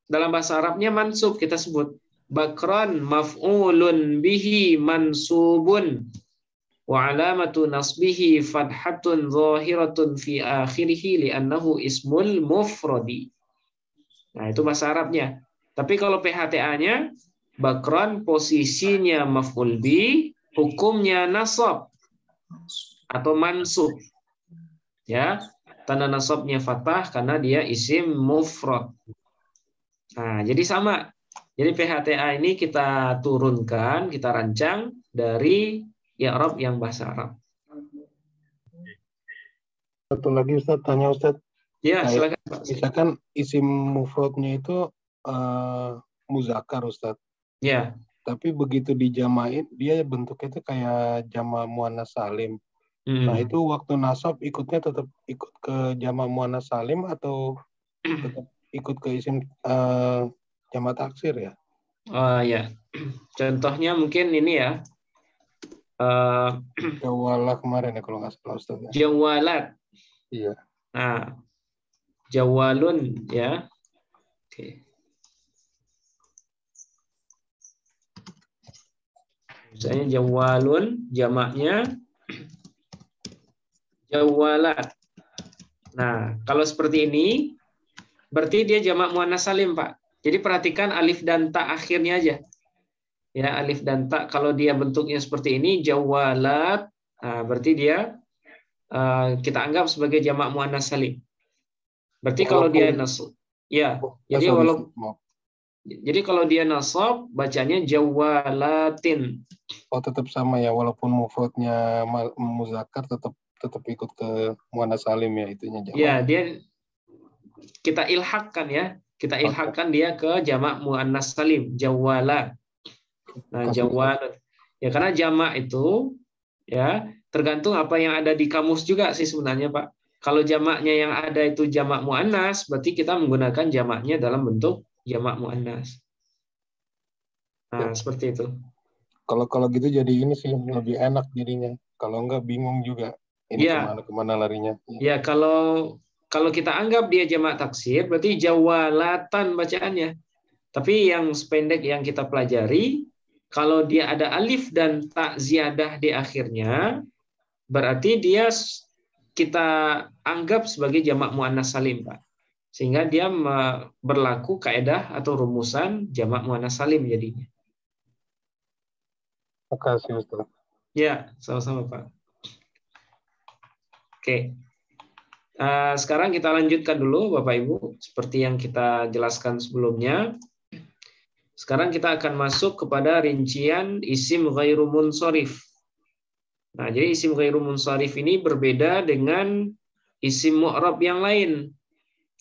Dalam bahasa Arabnya mansub kita sebut. Bakron maf'ulun bihi mansubun. Wa alamatu nasbihi fathatun zahiratun fi akhirih li'annahu ismul mufradi. Nah, itu bahasa Arabnya. Tapi kalau PHTA-nya, bakron posisinya maf'ul bi, hukumnya nasab atau mansub. Ya, tanda nasabnya fathah karena dia isim mufrad. Nah, jadi sama. Jadi PHTA ini kita turunkan, kita rancang dari i'rab yang bahasa Arab. Satu lagi Ustaz, tanya Ustaz. Ya, silakan. Misalkan isim mufradnya itu muzakkar Ustaz. Ya. Tapi begitu dijamain, dia bentuknya itu kayak jama' muannas salim. Nah, itu waktu nasab ikutnya tetap ikut ke jama' muannas salim atau tetap ikut ke isim jama' taksir ya? Oh ya. Contohnya mungkin ini ya. Jawalah kemarin ya kalau nggak salah Ustaz. Jawalat. Iya. Nah, jawalun ya. Oke. Misalnya jawalun, jamaknya jawalat. Nah, kalau seperti ini, berarti dia jamak muannas salim, Pak. Jadi perhatikan alif dan ta akhirnya aja. Ya, alif dan ta kalau dia bentuknya seperti ini, jawalat, nah, berarti dia kita anggap sebagai jamak muannas salim. Berarti kalau dia nasab, ya. Jadi kalau dia nasab, bacanya jawalatin. Oh, tetap sama ya, walaupun mufradnya muzakkar tetap ikut ke muannas salim ya itunya jamak. Ya, dia kita ilhakkan ya. Kita ilhakkan dia ke jamak muannas salim, jawala. Nah, jawal. Ya karena jamak itu ya tergantung apa yang ada di kamus juga sih sebenarnya, Pak. Kalau jamaknya yang ada itu jamak muannas, berarti kita menggunakan jamaknya dalam bentuk jamak muannas. Nah, seperti itu. Kalau gitu jadi ini sih lebih enak jadinya. Kalau enggak bingung juga. Ini kemana larinya. Ya, kalau kita anggap dia jamak taksir, berarti jawalatan bacaannya. Tapi yang sependek yang kita pelajari, kalau dia ada alif dan ta ziyadah di akhirnya, berarti dia kita anggap sebagai jamak muannas salim, Pak. Sehingga dia berlaku kaidah atau rumusan jamak muannas salim jadinya. Terima kasih, Ustaz. Ya, sama-sama, Pak. Oke. Sekarang kita lanjutkan dulu, Bapak Ibu, seperti yang kita jelaskan sebelumnya. Sekarang kita akan masuk kepada rincian isim ghairu munsharif. Nah, jadi isim ghairu munsharif ini berbeda dengan isim mu'rab yang lain.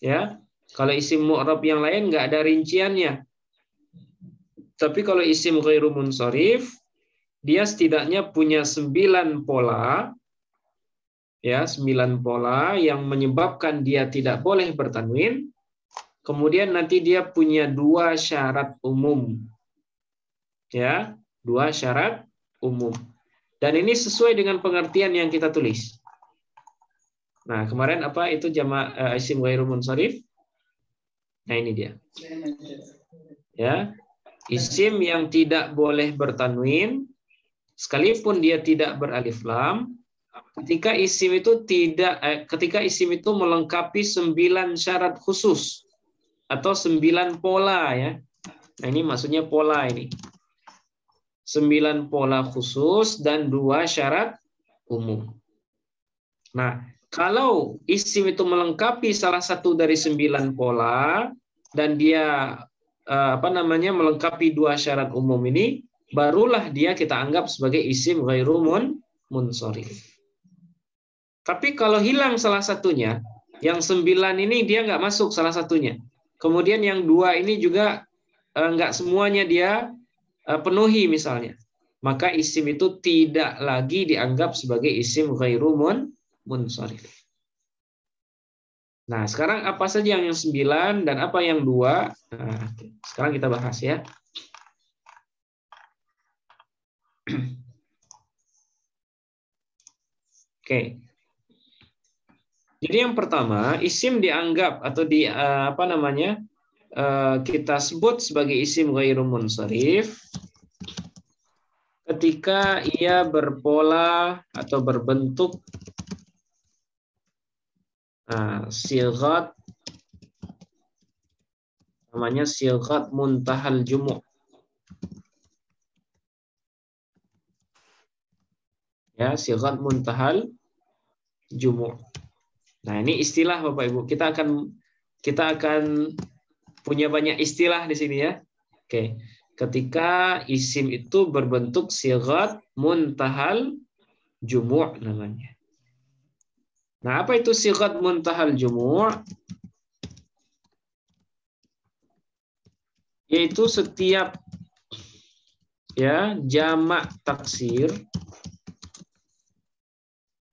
Ya, kalau isim mu'rab yang lain nggak ada rinciannya. Tapi kalau isim ghairu munsharif, dia setidaknya punya 9 pola. Ya, 9 pola yang menyebabkan dia tidak boleh bertanwin. Kemudian nanti dia punya 2 syarat umum. Ya, 2 syarat umum. Dan ini sesuai dengan pengertian yang kita tulis. Nah, kemarin apa itu jamak isim ghairu munsharif? Nah, ini dia. Ya. Isim yang tidak boleh bertanwin sekalipun dia tidak beralif lam, ketika isim itu melengkapi 9 syarat khusus atau 9 pola ya. Nah, ini maksudnya pola ini. 9 pola khusus dan 2 syarat umum. Nah, kalau isim itu melengkapi salah satu dari 9 pola dan dia melengkapi 2 syarat umum ini, barulah dia kita anggap sebagai isim ghairu munsharif. Tapi kalau hilang salah satunya, yang 9 ini dia nggak masuk salah satunya. Kemudian yang 2 ini juga nggak semuanya dia penuhi misalnya. Maka isim itu tidak lagi dianggap sebagai isim ghairu munsharif. Nah, sekarang apa saja yang 9 dan apa yang 2? Nah, sekarang kita bahas ya. Oke. Jadi yang pertama, isim dianggap atau kita sebut sebagai isim ghairu munsharif ketika ia berpola atau berbentuk sighat, namanya sighat muntahal jumu'. Ya, sighat muntahal jumu'. Nah, ini istilah Bapak Ibu. Kita akan punya banyak istilah di sini ya. Oke. Ketika isim itu berbentuk sighat muntahal jumu' namanya. Nah, apa itu sighat muntahal jumu'? Yaitu setiap jamak taksir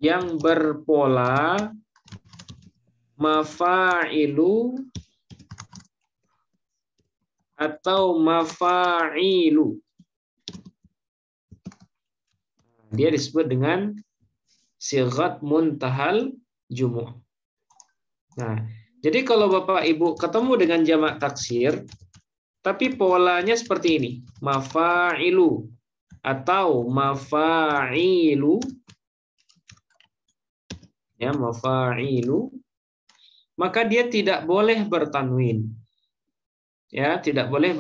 yang berpola mafa'ilu atau mafa'ilu. Dia disebut dengan sighat muntahal jumu'. Nah, jadi kalau Bapak Ibu ketemu dengan jamak taksir, tapi polanya seperti ini, mafa'ilu atau mafa'ilu, ya mafa'ilu, maka dia tidak boleh bertanwin. Ya, tidak boleh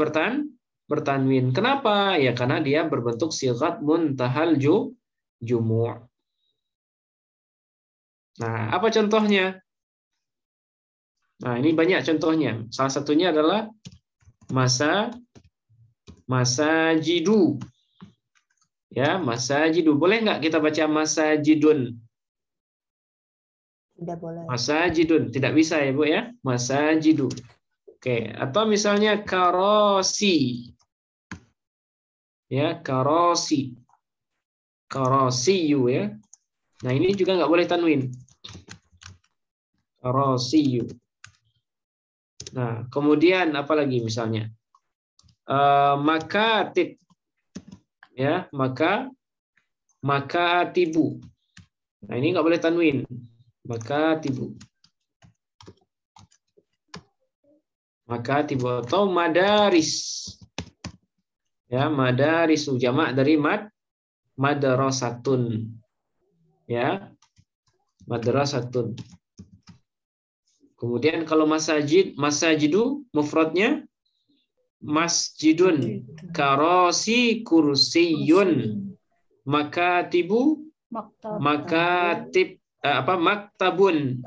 bertanwin. Kenapa? Ya karena dia berbentuk sighat muntahal jumu'. Nah, apa contohnya? Nah, ini banyak contohnya. Salah satunya adalah masajidu. Ya, masajidu. Boleh nggak kita baca masajidun? Tidak boleh. Masajidun. Tidak bisa ya, Bu ya? Masajidu. Oke, atau misalnya karosi. Ya, karosi. Karosiyu ya. Nah, ini juga nggak boleh tanwin. Karosiyu. Nah, kemudian apa lagi misalnya? Makatib. Ya, makatibu. Nah, ini nggak boleh tanwin. Makatibu. Makatibu atau madaris. Ya, madarisu jamak dari madrasatun. Ya. Madrasatun. Kemudian kalau masajidu mufradnya masjidun, karosi kursiyun, makatibu makatib maktabun,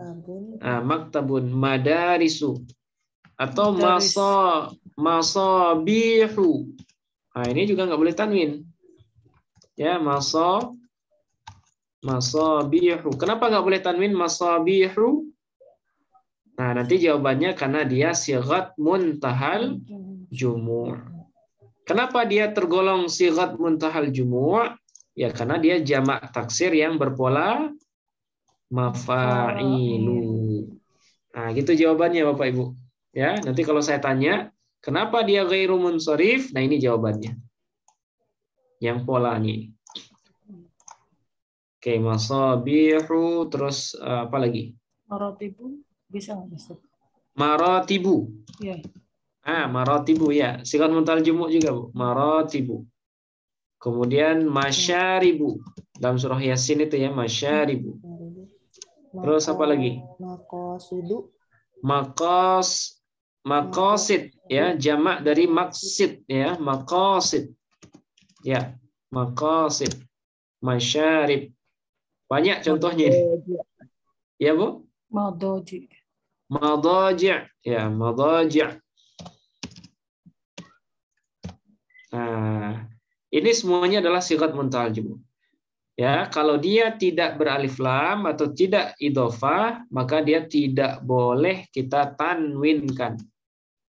maktabun, madarisu atau masabihu. Nah, ini juga nggak boleh tanwin. Ya, masabihu. Kenapa nggak boleh tanwin masabihu? Nah, nanti jawabannya karena dia sighat muntahal jumu'. Kenapa dia tergolong sighat muntahal jumu'? Ya karena dia jamak taksir yang berpola mafa'ilu. Nah, gitu jawabannya Bapak Ibu. Ya, nanti kalau saya tanya, kenapa dia ghairu munsharif? Nah, ini jawabannya. Yang polanya ini. Oke, masabihu, terus apa lagi? Maratibu bisa nggak Ustaz? Maratibu. Iya. Maratibu ya. Sighat muntahal jumu' juga, Bu. Maratibu. Kemudian masyaribu. Dalam surah Yasin itu ya, masyaribu. Terus apa lagi? Makosidu. Maqasid ya, jamak dari maksid ya, maqasid. Ya, maqasid. Masyarib. Banyak contohnya ini. Ya, Bu? Madaji. Madaji'. Ya, madaji'. Nah, ini semuanya adalah sighat muntahal jumu'. Ya, kalau dia tidak beralif lam atau tidak idhofah, maka dia tidak boleh kita tanwinkan.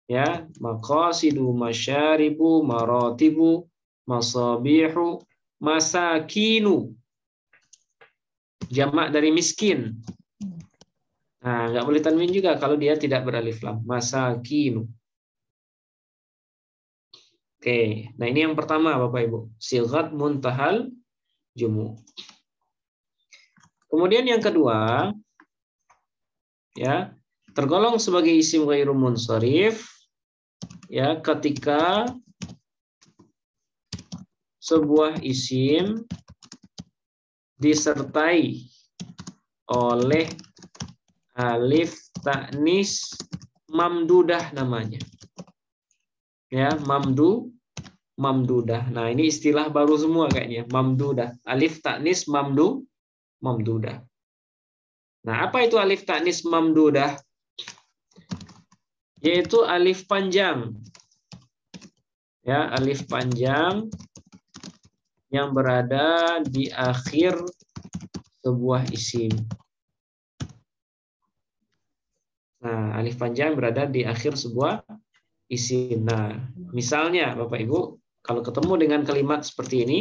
Ya, maqasidu, masyaribu, maratibu, masabihu, masakinu. Jamak dari miskin. Nah, nggak boleh tanwin juga kalau dia tidak beralif lam. Masakinu. Oke, nah ini yang pertama Bapak Ibu. Sighat muntahal jumu. Kemudian yang kedua, ya, tergolong sebagai isim ghairu munsharif, ya, ketika sebuah isim disertai oleh alif ta'nis mamdudah namanya. Ya, mamdudah. Nah, ini istilah baru semua kayaknya, mamdudah. Alif ta'nis mamdudah. Nah, apa itu alif ta'nis mamdudah? Yaitu alif panjang. Ya, alif panjang yang berada di akhir sebuah isim. Nah, alif panjang berada di akhir sebuah isim. Nah, misalnya Bapak Ibu, kalau ketemu dengan kalimat seperti ini,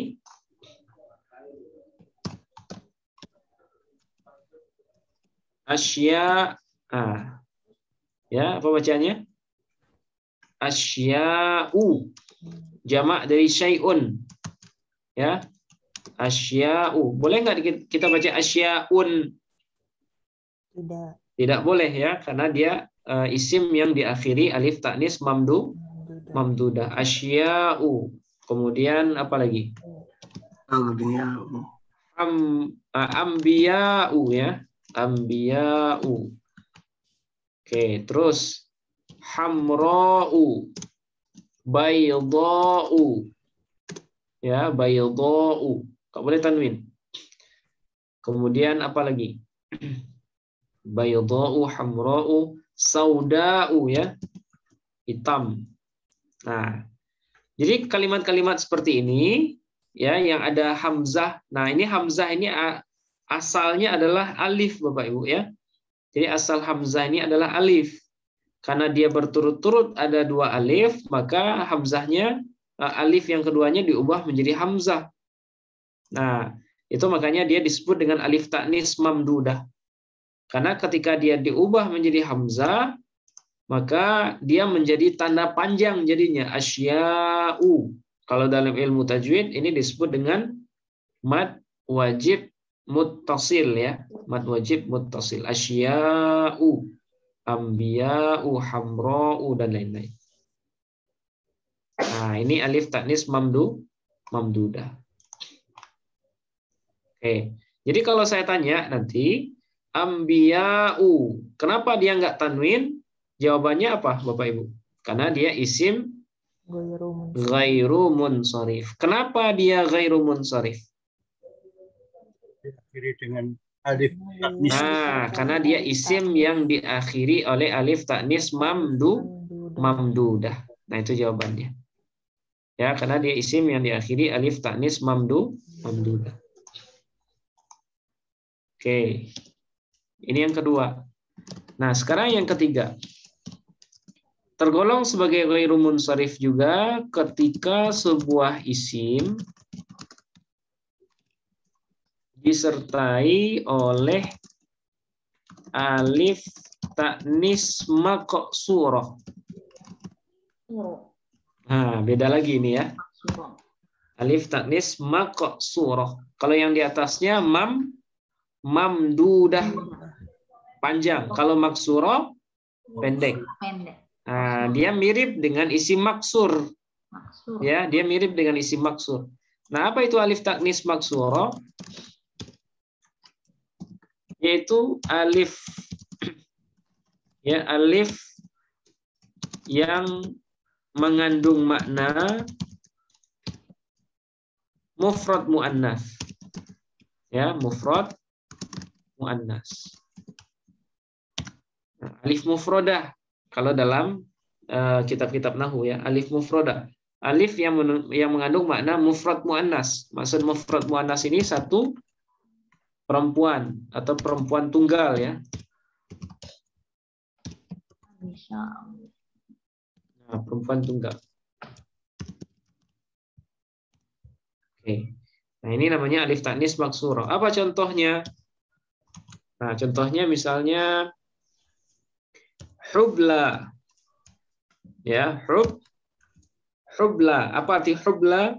asya, ya, apa bacanya? Asya'u, jamak dari syai'un. Ya, asya'u. Boleh nggak kita baca asya'un? Tidak. Tidak boleh ya, karena dia isim yang diakhiri alif ta'nis mamdudah. Asya'u. Kemudian apa lagi? Ambiya'u ya. Ambiya'u. Oke, terus hamra'u. Baydha'u. Ya, baydha'u. Enggak boleh tanwin. Kemudian apa lagi? Baydha'u, hamra'u, sauda'u ya. Hitam. Nah, jadi kalimat-kalimat seperti ini ya yang ada hamzah. Nah, ini hamzah ini asalnya adalah alif Bapak Ibu ya. Jadi asal hamzah ini adalah alif. Karena dia berturut-turut ada dua alif, maka hamzahnya alif yang keduanya diubah menjadi hamzah. Nah, itu makanya dia disebut dengan alif ta'nis mamdudah. Karena ketika dia diubah menjadi hamzah, maka dia menjadi tanda panjang jadinya, asya'u. Kalau dalam ilmu tajwid ini disebut dengan mad wajib muttasil ya, mad wajib muttasil, asya'u, ambiya'u, hamra'u dan lain-lain. Nah, ini alif ta'nis mamdudah. Oke. Jadi kalau saya tanya nanti ambiya'u, kenapa dia nggak tanwin? Jawabannya apa Bapak Ibu? Karena dia isim ghairu munsharif. Kenapa dia ghairu munsharif? Diakhiri dengan alif ta'nis. Nah, karena dia isim yang diakhiri oleh alif ta'nis mamdudah. Nah, itu jawabannya. Ya, karena dia isim yang diakhiri alif ta'nis mamdudah. Oke. Ini yang kedua. Nah, sekarang yang ketiga. Tergolong sebagai ghairu munsharif juga ketika sebuah isim disertai oleh alif ta'nis maqsurah. Nah, beda lagi ini ya. Alif ta'nis maqsurah. Kalau yang di atasnya mamdudah panjang. Kalau maksurah pendek. Nah, dia mirip dengan isim maksur. Ya, dia mirip dengan isim maksur. Nah, apa itu alif ta'nis maksurah? Yaitu alif ya, alif yang mengandung makna mufrad muannas. Ya, mufrad muannas. Alif mufradah kalau dalam kitab-kitab nahwu ya, alif mufradah. alif yang mengandung makna mufrad muannas. Maksud mufrad muannas ini satu perempuan atau perempuan tunggal ya. Nah, perempuan tunggal. Oke. Nah, ini namanya alif ta'nis maksurah. Apa contohnya? Nah, contohnya misalnya hubla. Ya, hubla. Apa arti hubla?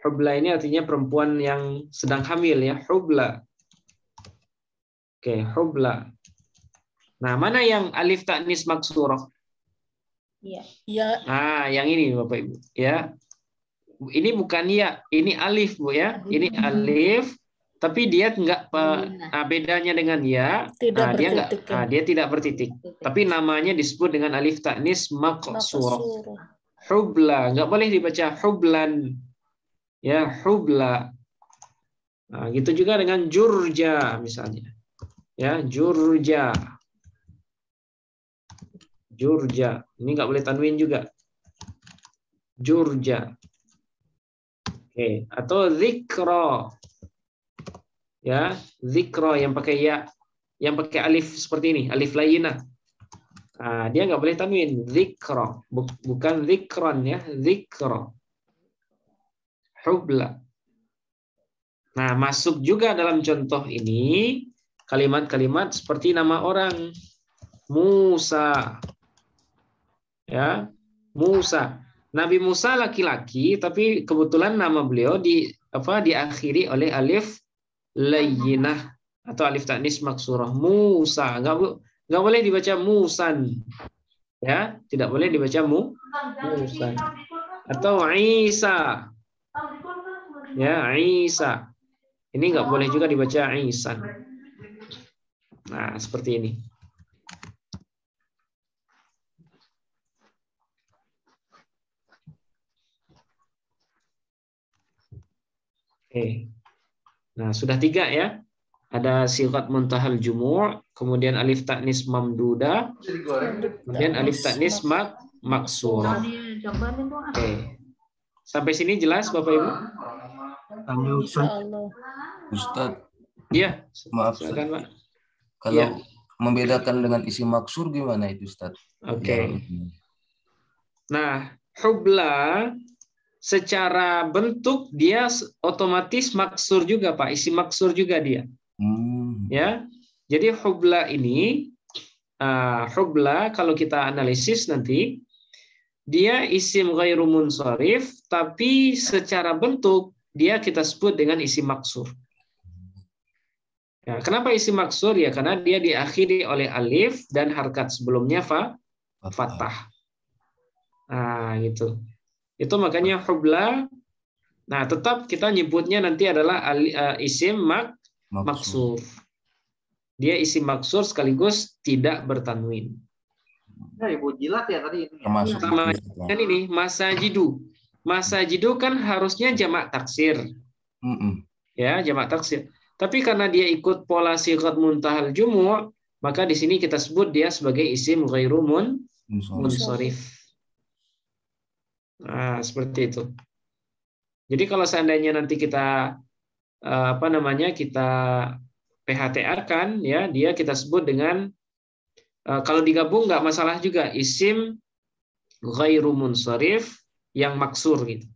Hubla ini artinya perempuan yang sedang hamil ya, hubla. Oke, hubla. Nah, mana yang alif ta'nis maksurah? Iya. Ya. Nah, yang ini Bapak Ibu, ya. Ini bukan ya, ini alif Bu ya. Ini alif, tapi dia enggak bedanya dengan ya. Nah, dia enggak, dia tidak bertitik. Tapi namanya disebut dengan alif ta'nis maksurah. Hubla, enggak boleh dibaca hublan. Ya, hubla. Nah, gitu juga dengan jurja misalnya. Ya, jurja. Jurja. Ini enggak boleh tanwin juga. Jurja. Oke, atau zikra. Ya, zikra yang pakai ya, yang pakai alif seperti ini, alif layyinah. Nah, dia nggak boleh tanwin, zikra, bukan zikron ya, zikra. Hubla. Nah, masuk juga dalam contoh ini kalimat-kalimat seperti nama orang. Musa. Ya, Musa. Nabi Musa laki-laki, tapi kebetulan nama beliau diakhiri oleh alif layyinah atau alif ta'nis maksurah. Musa, nggak boleh dibaca musan, ya, tidak boleh dibaca musan. Atau Isa, ya, Isa, ini nggak boleh juga dibaca Isan. Nah, seperti ini. Oke. Nah, sudah 3 ya. Ada sigat muntahal jumu', kemudian alif ta'nis mamduda, kemudian alif ta'nis maksurah. Oke. Sampai sini jelas Bapak Ibu? Ustaz. Iya. Maaf, silakan Pak. Kalau ya, membedakan dengan isi maksur gimana itu Ustaz? Oke. Nah, hubla secara bentuk dia otomatis maksur juga Pak, isi maksur juga dia. Ya, jadi hubla ini, hubla kalau kita analisis nanti dia isim ghairu munsharif, tapi secara bentuk dia kita sebut dengan isi maksur. Ya, kenapa isi maksur? Ya karena dia diakhiri oleh alif dan harkat sebelumnya fathah. Nah, gitu. Itu makanya hubla. Nah, tetap kita nyebutnya nanti adalah isim maksur. Dia isim maksur sekaligus tidak bertanwin. Nah, Ibu jilat ya tadi ini. Termasuk kan ini masajidu. Masajidu kan harusnya jamak taksir. Ya, jamak taksir. Tapi karena dia ikut pola sigat muntahal jumu', maka di sini kita sebut dia sebagai isim ghairu munsharif. Nah, seperti itu. Jadi kalau seandainya nanti kita kita PHTR-kan ya, dia kita sebut dengan kalau digabung nggak masalah juga, isim ghairu munsharif yang maksur gitu.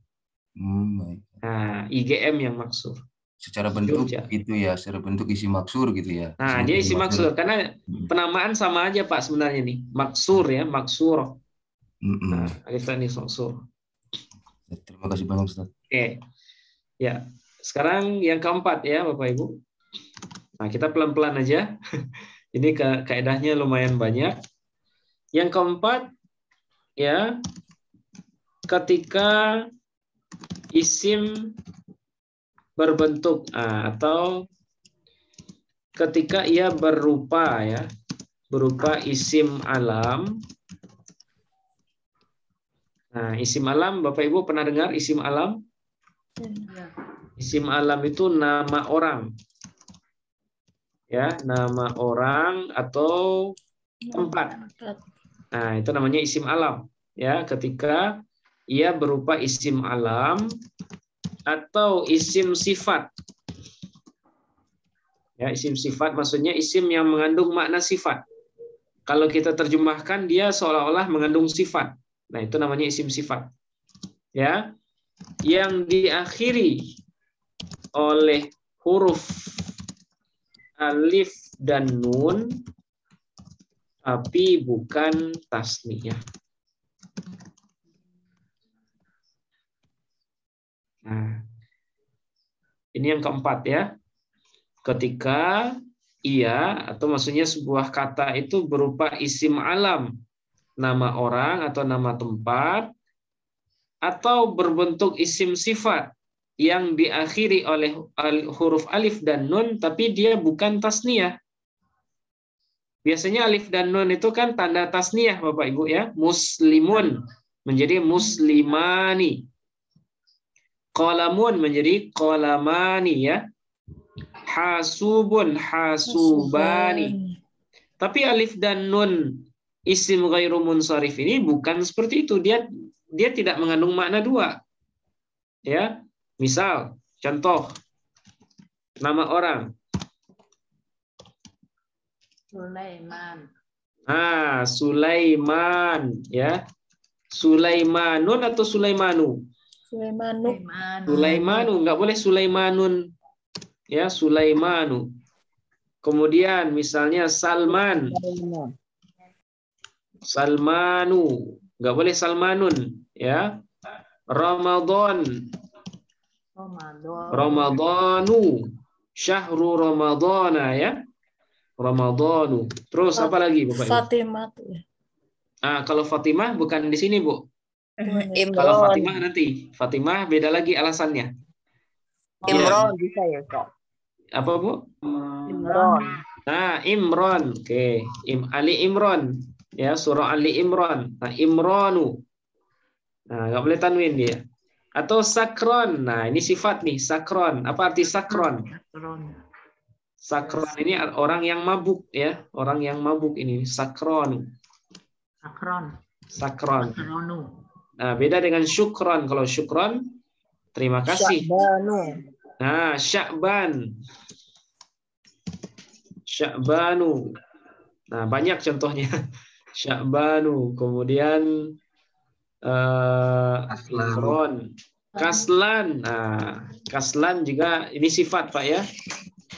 Nah, IGM yang maksur. Secara bentuk itu ya, secara bentuk isi maksur gitu ya. Nah, dia isi maksur karena penamaan sama aja Pak sebenarnya nih. Maksur ya, maksur. Nah, alif ta'nis maksur. Terima kasih banyak Ustaz. Oke. Ya, sekarang yang keempat ya Bapak Ibu. Nah, kita pelan-pelan aja. Ini kaedahnya lumayan banyak. Yang keempat ya, ketika isim berbentuk atau ketika ia berupa ya, berupa isim alam. Nah, isim alam, Bapak Ibu pernah dengar isim alam? Isim alam itu nama orang. Ya, nama orang atau tempat. Nah, itu namanya isim alam. Ya, ketika ia berupa isim alam atau isim sifat. Ya, isim sifat maksudnya isim yang mengandung makna sifat. Kalau kita terjemahkan dia seolah-olah mengandung sifat. Nah, itu namanya isim sifat. Ya. Yang diakhiri oleh huruf alif dan nun tapi bukan tasniyah. Nah, ini yang keempat ya. Ketika ia atau maksudnya sebuah kata itu berupa isim alam, nama orang atau nama tempat, atau berbentuk isim sifat yang diakhiri oleh huruf alif dan nun tapi dia bukan tasniyah. Biasanya alif dan nun itu kan tanda tasniyah Bapak Ibu ya. Muslimun menjadi muslimani. Qalamun menjadi qalamani ya. Hasubun hasubani. Tapi alif dan nun isim ghairu munsharif ini bukan seperti itu. Dia tidak mengandung makna dua. Ya. Misal, contoh nama orang. Sulaiman. Ah, Sulaiman ya. Sulaimanun atau Sulaimanu? Sulaimanu. Sulaimanu, enggak boleh Sulaimanun. Ya, Sulaimanu. Kemudian misalnya Salman. Salmanu, enggak boleh Salmanun, ya. Ramadan. Ramadanu. Syahrul Ramadana ya. Ramadanu. Terus apa lagi Bapak Ibu? Fatimah tuh ya. Ah, kalau Fatimah bukan di sini, Bu. Imron. Kalau Fatimah nanti. Fatimah beda lagi alasannya. Imron bisa ya, Kak? Apa, Bu? Imron. Nah, Imron. Oke. Ali Imron. Ya, surah Ali Imron. Nah, Imronu. Nah, nggak boleh tanwin dia. Atau sakron. Nah, ini sifat nih, sakron. Apa arti sakron? Sakron ini orang yang mabuk ya, orang yang mabuk ini sakron. Sakron. Nah, beda dengan syukron. Kalau syukron terima kasih. Nah, sya'ban. Sya'banu. Nah, banyak contohnya. Sya'banu. Kemudian Imron. Kaslan. Nah, kaslan juga ini sifat Pak ya.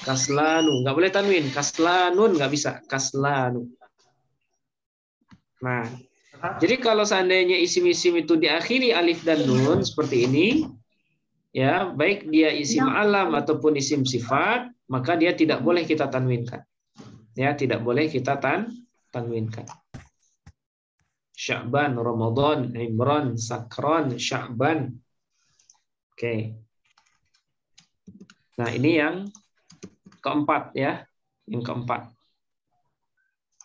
Kaslanu. Nggak boleh tanwin. Kaslanun nggak bisa. Kaslanu. Nah, jadi kalau seandainya isim-isim itu diakhiri alif dan nun seperti ini, ya baik dia isim alam ataupun isim sifat, maka dia tidak boleh kita tanwinkan. Ya, tidak boleh kita tanwinkan. Sya'ban, Ramadan, Imran, Sakron, Sya'ban. Oke. Nah, ini yang keempat ya. Yang keempat.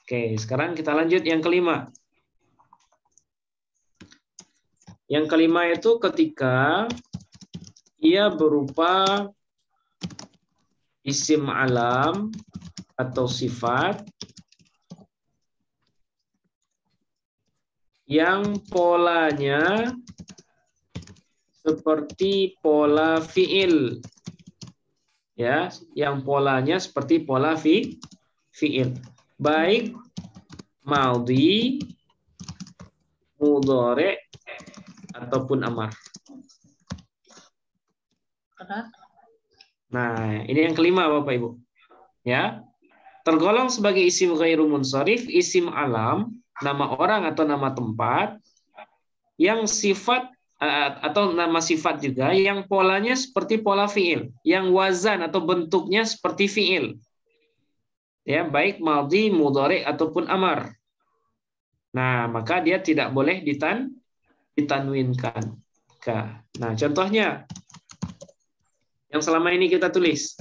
Oke, sekarang kita lanjut yang kelima. Yang kelima itu ketika ia berupa isim alam atau sifat yang polanya seperti pola fiil. Ya, yang polanya seperti pola fiil. Baik madhi, mudhari ataupun amar. Nah, ini yang kelima Bapak Ibu. Ya. Tergolong sebagai isim ghairu munsharif, isim alam, nama orang atau nama tempat yang sifat atau nama sifat juga yang polanya seperti pola fiil, yang wazan atau bentuknya seperti fiil. Ya, baik madhi, mudhari ataupun amar. Nah, maka dia tidak boleh ditanwinkan. Nah, contohnya yang selama ini kita tulis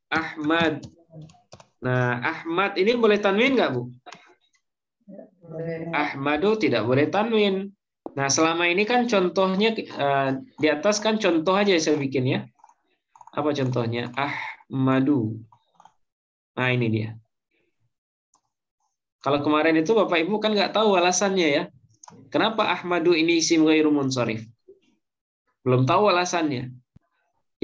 Ahmad. Nah, Ahmad ini boleh tanwin nggak, Bu? Ahmadu tidak boleh tanwin. Nah, selama ini kan contohnya di atas kan contoh aja saya bikin ya. Apa contohnya? Ahmadu. Nah, ini dia. Kalau kemarin itu Bapak Ibu kan nggak tahu alasannya ya. Kenapa Ahmadu ini isim ghairu munsharif? Belum tahu alasannya.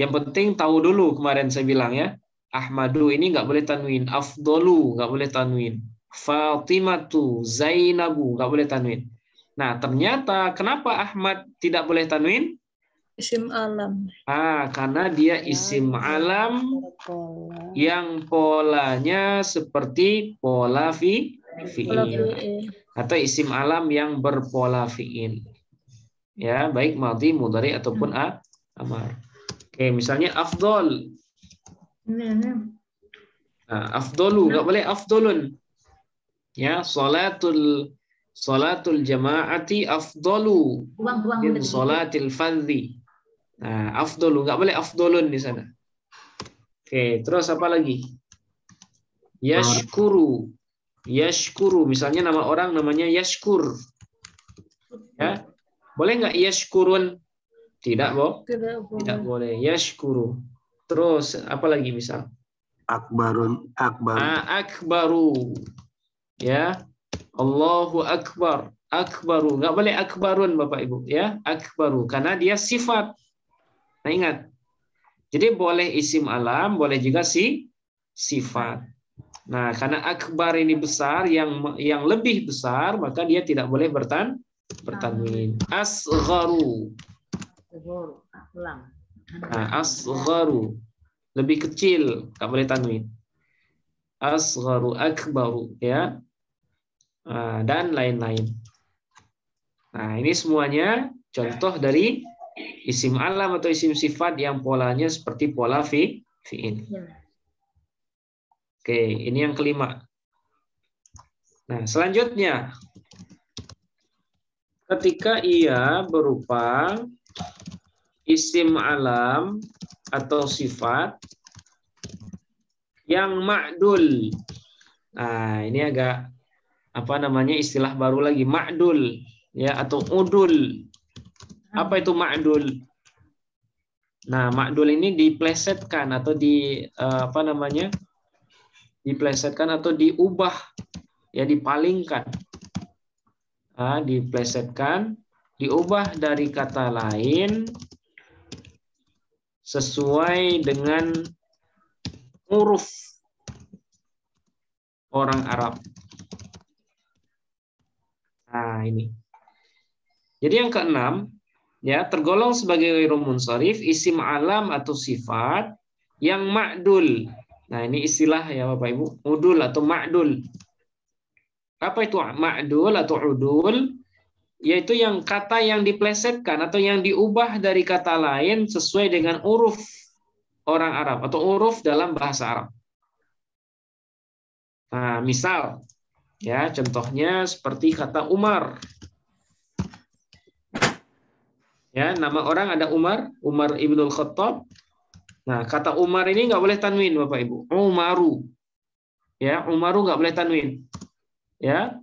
Yang penting tahu dulu, kemarin saya bilang ya. Ahmadu ini nggak boleh tanwin. Afdolu nggak boleh tanwin. Fatimatu, Zainabu nggak boleh tanwin. Nah, ternyata kenapa Ahmad tidak boleh tanwin? Isim alam. Karena dia isim alam yang polanya seperti pola fi'il. Atau isim alam yang berpola fi'il. Ya, baik madhi, mudhari ataupun amar. Oke, misalnya afdol. Nah, afdolu nggak boleh afdolun. Ya, salatul jama'ati afdolu min salatil fardhi. Nah, afdolu nggak boleh afdolun di sana. Oke, terus apa lagi? Yashkuru. Misalnya nama orang namanya Yashkur. Ya, boleh nggak yashkurun? Tidak, Bo? Tidak boleh. Yashkuru. Terus apa lagi misal? Akbaru. Ya. Allahu akbar. Akbaru. Nggak boleh akbarun, Bapak Ibu. Ya, akbaru. Karena dia sifat. Nah, ingat. Jadi boleh isim alam, boleh juga sifat. Nah, karena akbar ini besar, yang lebih besar, maka dia tidak boleh bertanwin. Asgharu. Nah, asgharu. Lebih kecil, nggak boleh tanwin. Asgharu, akbaru, ya. Dan lain-lain. Nah, ini semuanya contoh dari isim alam atau isim sifat yang polanya seperti pola fi'il. Oke, ini yang kelima. Nah, selanjutnya ketika ia berupa isim alam atau sifat yang ma'dul. Nah, ini agak istilah baru lagi, ma'dul ya, atau udul. Apa itu ma'dul? Nah, ma'dul ini diplesetkan atau diplesetkan atau diubah, ya, dipalingkan. Diplesetkan, diubah dari kata lain sesuai dengan huruf orang Arab. Nah, ini. Jadi yang keenam, ya, tergolong sebagai ghairu munsharif isim alam atau sifat yang ma'dul. Nah, ini istilah ya Bapak Ibu, udul atau ma'dul. Apa itu ma'dul atau udul? Yaitu yang kata yang diplesetkan atau yang diubah dari kata lain sesuai dengan huruf orang Arab atau huruf dalam bahasa Arab. Nah, misal, ya, contohnya seperti kata Umar. Ya, nama orang ada Umar ibnul Khattab. Nah, kata Umar ini nggak boleh tanwin, Bapak Ibu. Umaru. Ya, Umaru nggak boleh tanwin. Ya.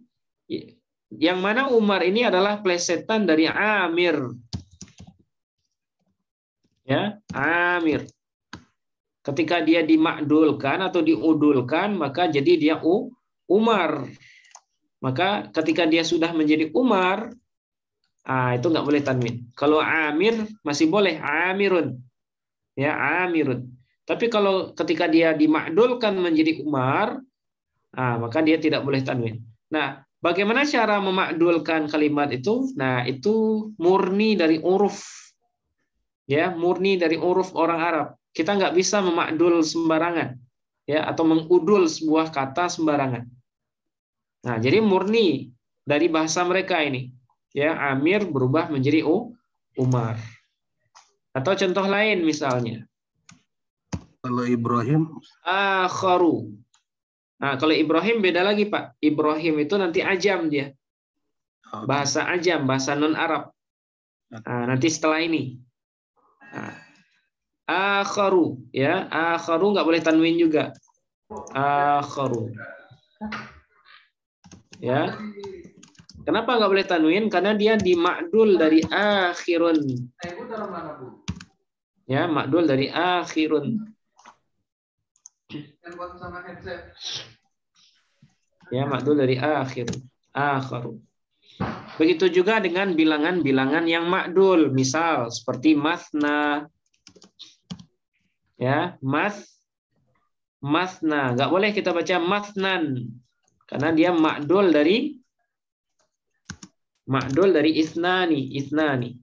Yang mana Umar ini adalah plesetan dari Amir. Ya, Amir. Ketika dia dimakdulkan atau diudulkan, maka jadi dia Umar. Maka ketika dia sudah menjadi Umar, itu nggak boleh tanwin. Kalau Amir masih boleh, Amirun. Ya, Amirun. Tapi kalau ketika dia dimakdulkan menjadi Umar, maka dia tidak boleh tanwin. Nah, bagaimana cara memakdulkan kalimat itu? Nah, itu murni dari huruf. Ya, murni dari huruf orang Arab. Kita nggak bisa memakdul sembarangan, ya, atau mengudul sebuah kata sembarangan. Nah, jadi murni dari bahasa mereka ini. Ya, Amir berubah menjadi Umar. Atau contoh lain misalnya. Kalau Ibrahim? Akharu. Nah, kalau Ibrahim beda lagi, Pak. Ibrahim itu nanti ajam dia. Bahasa ajam, bahasa non-Arab. Nah, nanti setelah ini. Akharu. Ya, akharu nggak boleh tanwin juga. Akharu. Ya. Kenapa nggak boleh tanwin? Karena dia dimakdul dari akhirun. Ya, makdul dari akhirun. Ya, makdul dari akhir. Akharu. Begitu juga dengan bilangan-bilangan yang ma'dul, misal seperti mathna. Ya, mathna. Nggak boleh kita baca mathnan karena dia ma'dul dari isnani.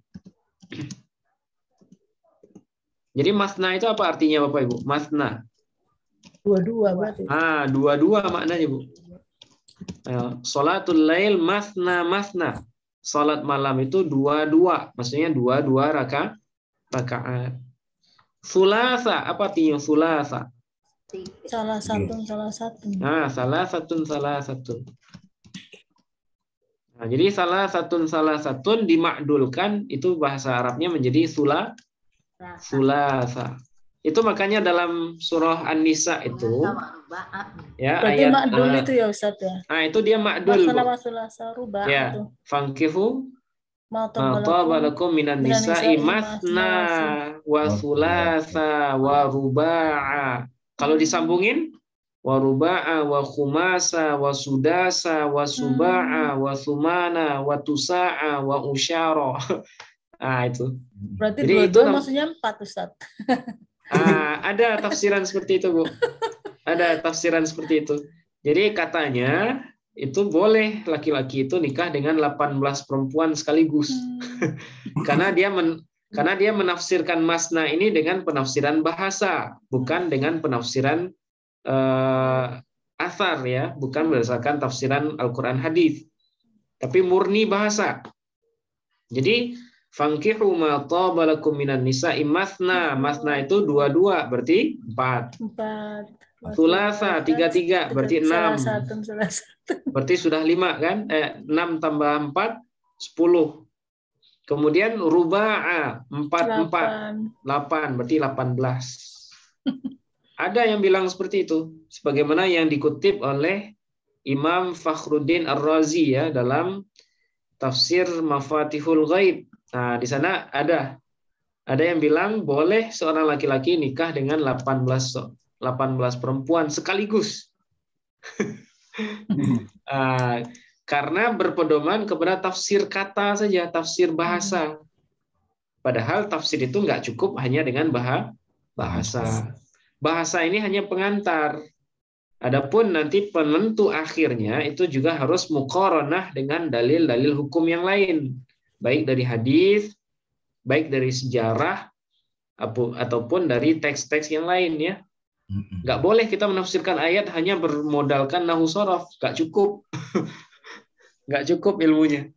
Jadi mathna itu apa artinya Bapak Ibu? Mathna. Dua-dua berarti. Dua-dua maknanya Bu. Salatul lail mathna. Salat malam itu dua-dua, maksudnya dua-dua rakaat. Sulasa, apa artinya sulasa? Salah satu. Salah satu. Nah, jadi salah satu dimakdulkan itu bahasa Arabnya menjadi sulasa. Itu makanya dalam surah An-Nisa itu ya berarti ayat makdul itu ya Ustaz ya. Itu dia makdul. Ya. Fankihu ma tabalakum minan nisa'i mathna wa thulatha wa ruba'a. Kalau disambungin wa ruba'a wa khumasa wa sudasa wa suba'a wa thumana wa tusa'a wa usyara. Itu. Berarti dua-dua maksudnya 4 Ustaz. Ada tafsiran seperti itu, Bu. Ada tafsiran seperti itu. Jadi katanya itu boleh laki-laki itu nikah dengan 18 perempuan sekaligus. Karena dia menafsirkan masna ini dengan penafsiran bahasa, bukan dengan penafsiran athar ya, bukan berdasarkan tafsiran Al-Qur'an hadis. Tapi murni bahasa. Jadi fankihu ma tabalakum minan nisa'i mathna. Mathna itu dua-dua berarti 4. Thulatha 3-3 berarti 6. Berarti sudah 5 kan? 6 tambah 4 10. Kemudian ruba'a 4 berarti 18. Ada yang bilang seperti itu sebagaimana yang dikutip oleh Imam Fakhruddin Ar-Razi ya dalam tafsir Mafatihul Ghaib. Nah, di sana ada yang bilang boleh seorang laki-laki nikah dengan 18 perempuan sekaligus. Karena berpedoman kepada tafsir kata saja, tafsir bahasa. Padahal tafsir itu nggak cukup hanya dengan bahasa. Bahasa ini hanya pengantar. Adapun nanti penentu akhirnya itu juga harus muqaranah dengan dalil-dalil hukum yang lain. Baik dari hadis, baik dari sejarah, ataupun dari teks-teks yang lain ya. Nggak boleh kita menafsirkan ayat hanya bermodalkan nahu shorof, nggak cukup. Nggak cukup ilmunya.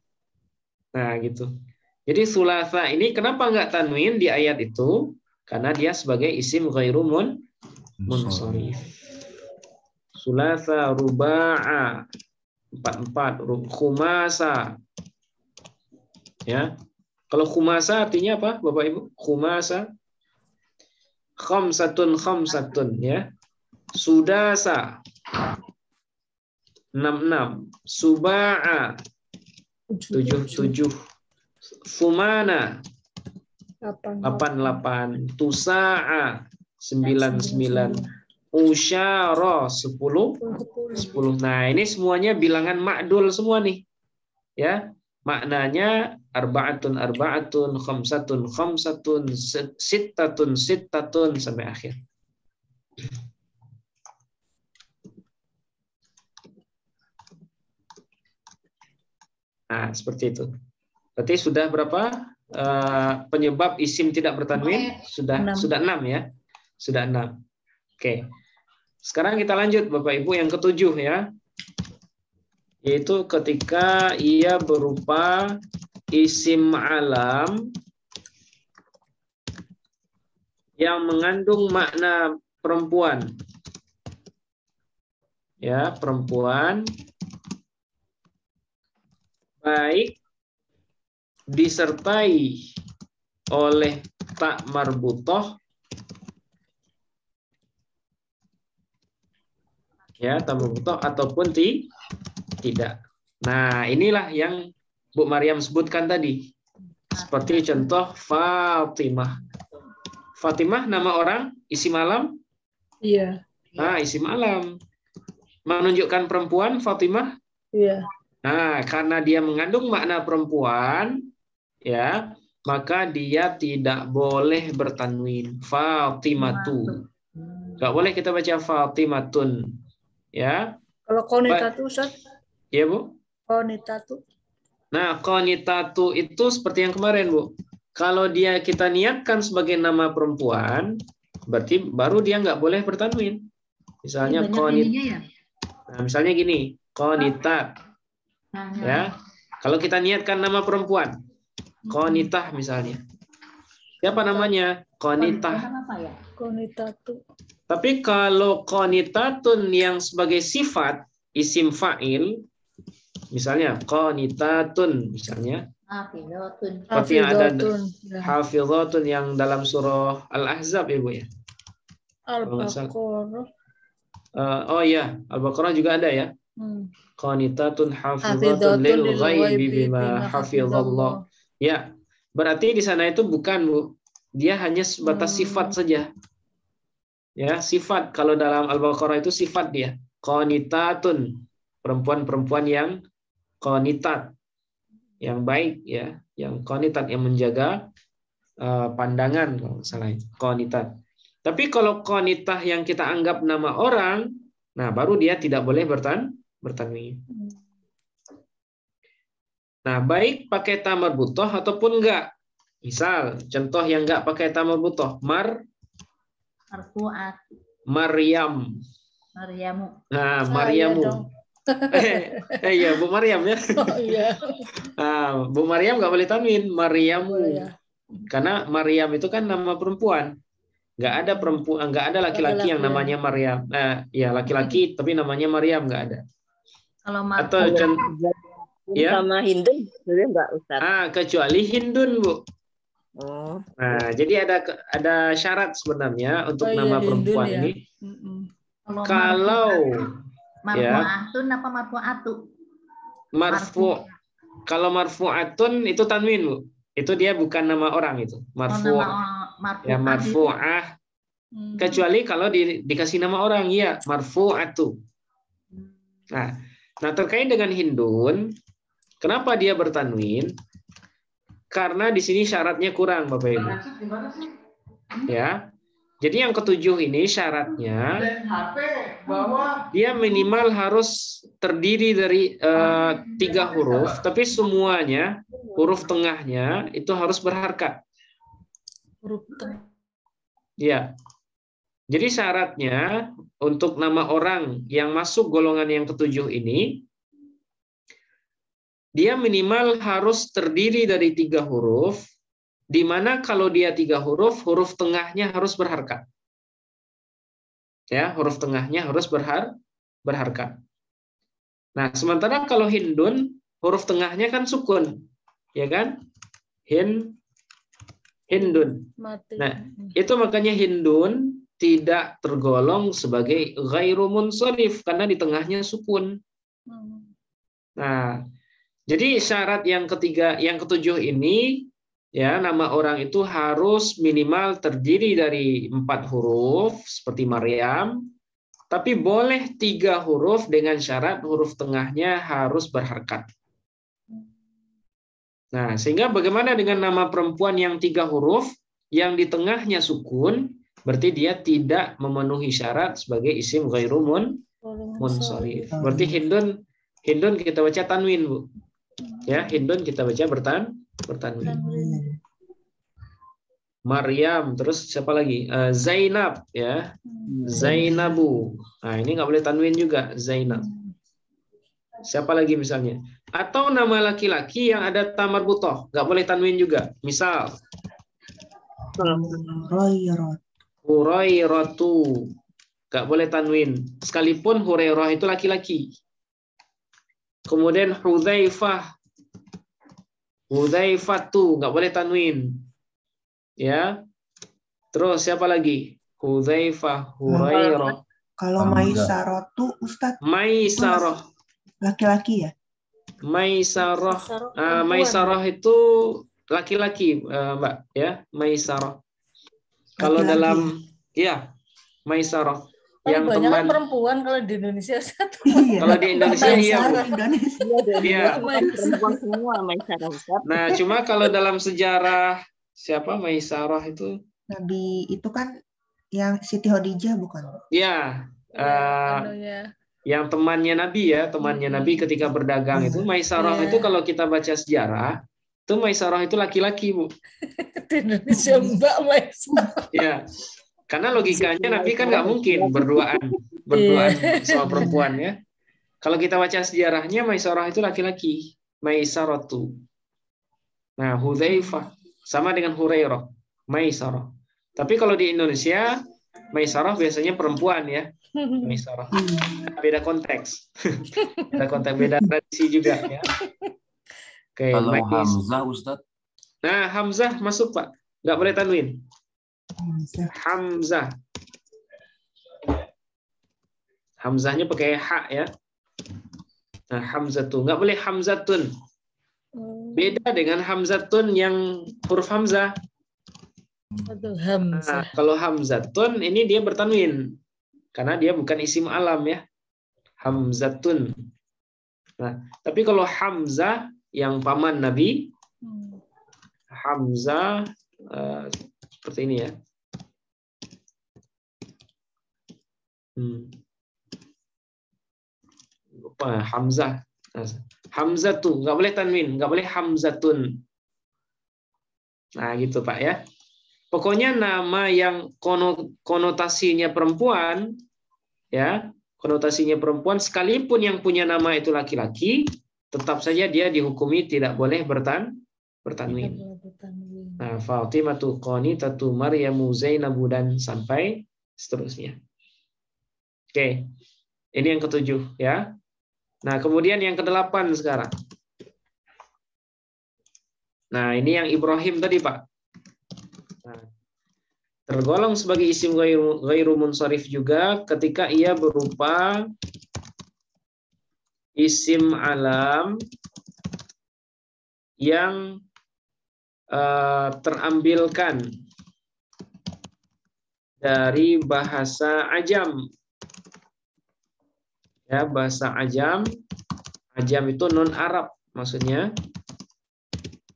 Nah gitu. Jadi sulasa ini kenapa nggak tanwin di ayat itu? Karena dia sebagai isim ghairu munsharif. Sulasa, ruba'a 4 khumasa. Ya. Kalau khumasa artinya apa, Bapak Ibu? Khumasa khamsatun ya. Sudasa 66, suba'a 77, sumana 88, tusa'a 99, usyara 10. Nah, ini semuanya bilangan ma'dul semua nih. Ya. Maknanya arba'atun, khamsatun, sittatun sampai akhir. Nah, seperti itu. Berarti sudah berapa penyebab isim tidak bertanwin? Sudah 6 ya. Sudah 6. Oke. Sekarang kita lanjut Bapak Ibu yang ketujuh ya. Yaitu ketika ia berupa isim alam yang mengandung makna perempuan. Ya, perempuan baik disertai oleh ta marbutoh ya, ta marbutoh ataupun tidak. Nah, inilah yang Bu Maryam sebutkan tadi. Seperti contoh Fatimah. Fatimah nama orang, isim alam? Iya. Nah, isim alam. Menunjukkan perempuan Fatimah? Iya. Nah, karena dia mengandung makna perempuan, ya, maka dia tidak boleh bertanwin. Fatimatu. Nggak boleh kita baca Fatimatun. Ya. Kalau qanitatu, Ustaz? Ya, Bu. Qanitatu. Nah, qanitatu itu seperti yang kemarin, Bu. Kalau dia kita niatkan sebagai nama perempuan, berarti baru dia nggak boleh bertanwin. Misalnya qanit. Ya? Nah, misalnya gini, qanitat. Ya. Kalau kita niatkan nama perempuan, qanitah misalnya. Siapa namanya? Qanitah. Qanitatu. Tapi kalau qanitatun yang sebagai sifat isim fa'il, misalnya qanitatun misalnya. Seperti yang ada hafizatun yang dalam surah Al-Ahzab ya, Bu ya. Al-Baqarah. Oh iya, Al-Baqarah juga ada ya. Qanitatun hafizatun lil ghaibi bima hafizallah. Ya, berarti di sana itu bukan, Bu. Dia hanya sebatas sifat saja. Ya, sifat. Kalau dalam Al-Baqarah itu sifat dia. Qanitatun, perempuan-perempuan yang qanitat, yang baik ya, yang qanitat, yang menjaga pandangan kalau salah itu, qanitat. Tapi kalau qanitah yang kita anggap nama orang, nah baru dia tidak boleh bertanwin. Nah, baik pakai ta marbutah ataupun enggak. Misal, contoh yang enggak pakai ta marbutah, marfu'at. Maryam. Maryamu. Nah, Maryamu. Iya, Bu Maryam ya. Oh iya. Nah, Bu Maryam nggak boleh tanwin, Maryamu. Oh, iya. Karena Maryam itu kan nama perempuan. Nggak ada perempuan, nggak ada laki-laki yang namanya Maryam. Ya laki-laki tapi namanya Maryam nggak ada. Kalau atau ya? Sama Hindun, boleh nggak Ustaz? Kecuali Hindun, Bu. Oh. Nah, jadi ada syarat sebenarnya untuk nama perempuan ya. Ini. Kalau marfu'atun apa marfu'atu? Kalau marfu'atun itu tanwin, Bu. Itu dia bukan nama orang itu. Ya marfu'ah. Kecuali kalau dikasih nama orang, ya marfu'atu. Nah, terkait dengan Hindun, kenapa dia bertanwin? Karena di sini syaratnya kurang, Bapak Ibu. Ya. Jadi yang ketujuh ini syaratnya dia minimal harus terdiri dari 3 huruf, tapi semuanya huruf tengahnya itu harus berharkat. Huruf tengah. Ya. Jadi syaratnya untuk nama orang yang masuk golongan yang ketujuh ini, dia minimal harus terdiri dari 3 huruf, di mana kalau dia 3 huruf, huruf tengahnya harus berharkat. Ya, huruf tengahnya harus berharkat. Nah, sementara kalau Hindun, huruf tengahnya kan sukun, ya kan? Hindun. Nah, itu makanya Hindun tidak tergolong sebagai ghairu munsharif karena di tengahnya sukun. Nah, jadi syarat yang ketujuh ini, ya, nama orang itu harus minimal terdiri dari 4 huruf seperti Maryam, tapi boleh 3 huruf dengan syarat huruf tengahnya harus berharkat. Nah, sehingga bagaimana dengan nama perempuan yang 3 huruf yang di tengahnya sukun, berarti dia tidak memenuhi syarat sebagai isim ghairu munsharif. Berarti Hindun kita baca tanwin, Bu. Ya, Hindun kita baca bertanwin. Maryam, terus siapa lagi? Zainab, ya. Zainabu. Nah, ini nggak boleh tanwin juga, Zainab. Siapa lagi misalnya? Atau nama laki-laki yang ada ta marbutah, nggak boleh tanwin juga. Misal, Hurairatu, nggak boleh tanwin. Sekalipun Hurairah itu laki-laki. Kemudian Hudzaifatu, nggak boleh tanwin. Ya. Terus siapa lagi? Hudzaifah, Hurairah. Kalau Maisaratu, Ustadz? Maisarah. Laki-laki ya? Maisarah. Maisarah itu laki-laki, Mbak, ya. Maisarah. Kalau dalam ya, Maisarah. yang banyak teman perempuan kalau di Indonesia. Kalau di Indonesia iya, Bu. Iya. Perempuan semua Maisarah Ustaz. Nah, cuma kalau dalam sejarah siapa Maisarah itu? Nabi itu kan yang Siti Khadijah bukan? Ya, yang temannya Nabi ya, temannya Nabi ketika berdagang itu Maisarah itu kalau kita baca sejarah itu Maisarah itu laki-laki, Bu. Di Indonesia Mbak Maisarah. Ya, karena logikanya Nabi kan nggak mungkin berduaan sama perempuan ya. Kalau kita baca sejarahnya Maisarah itu laki-laki, Maisaratu. Nah, Hudzaifah sama dengan Hurairah, Maisarah. Tapi kalau di Indonesia Maisarah biasanya perempuan ya. Maisarah. Beda konteks. Beda konteks, beda tradisi juga ya. Oke, kalau Hamzah Ustaz? Nah, Hamzah masuk, Pak. Nggak boleh tanwin. Hamzah. Hamzahnya pakai hak ya. Nah, Hamzatun. Nggak boleh Hamzatun. Beda dengan Hamzatun yang huruf Hamzah. Nah, kalau Hamzatun ini dia bertanwin. Karena dia bukan isim alam ya. Hamzatun. Nah, tapi kalau Hamzah yang paman Nabi, Hamzah seperti ini ya. Lupa Hamzah. Hamzatu, nggak boleh tanwin, nggak boleh Hamzatun. Nah, gitu Pak ya. Pokoknya nama yang konotasinya perempuan, ya, konotasinya perempuan, sekalipun yang punya nama itu laki-laki, tetap saja dia dihukumi tidak boleh bertanwin. Nah, Fatimatu Qanitatu Maryamu Zainabu dan sampai seterusnya. Oke, ini yang ketujuh ya. Nah, kemudian yang kedelapan sekarang. Nah, ini yang Ibrahim tadi, Pak. Nah, tergolong sebagai isim ghairu munsharif juga ketika ia berupa isim alam yang terambilkan dari bahasa ajam. Ya, bahasa ajam. Ajam itu non Arab maksudnya.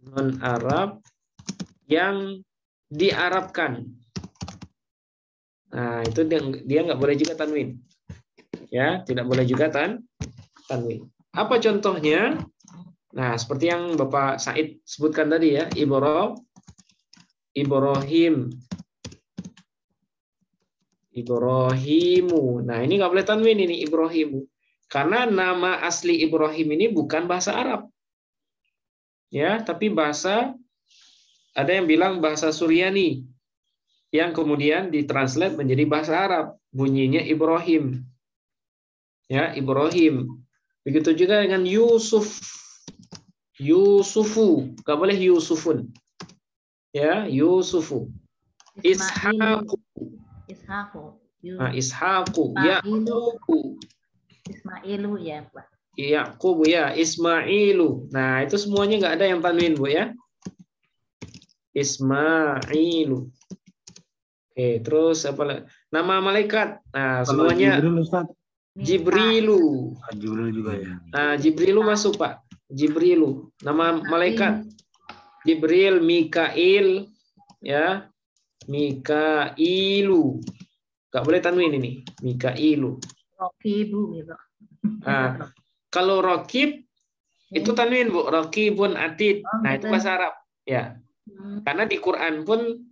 Non Arab yang diarabkan. Nah, itu dia nggak boleh juga tanwin. Ya, tidak boleh juga tanwin. Apa contohnya? Nah, seperti yang Bapak Said sebutkan tadi ya, Ibrahim. Ibrahimu. Nah, ini nggak boleh tanwin ini Ibrahimu. Karena nama asli Ibrahim ini bukan bahasa Arab. Ya, tapi ada yang bilang bahasa Suryani yang kemudian ditranslate menjadi bahasa Arab. Bunyinya Ibrahim. Ya, Ibrahim. Begitu juga dengan Yusuf. Yusufu. Nggak boleh Yusufun. Ya, Yusufu. Ishaqu. Nah, Ishaqu, Yaqubu. Ismailu ya, Pak. Yaqubu ya, Ismailu. Nah, itu semuanya nggak ada yang tanwin, Bu ya. Ismailu. Oke, terus apa lagi? Nama malaikat. Nah, semuanya Jibrilu. Jibril juga ya. Nah, Jibrilu masuk, Pak. Jibrilu. Nama malaikat. Jibril, Mikail, ya. Mikailu. Gak boleh tanwin ini. Mikailu. Rokibu gitu. Nah, kalau rokib itu tanwin, Bu. Rokibun atid. Nah, itu bahasa Arab. Ya. Karena di Quran pun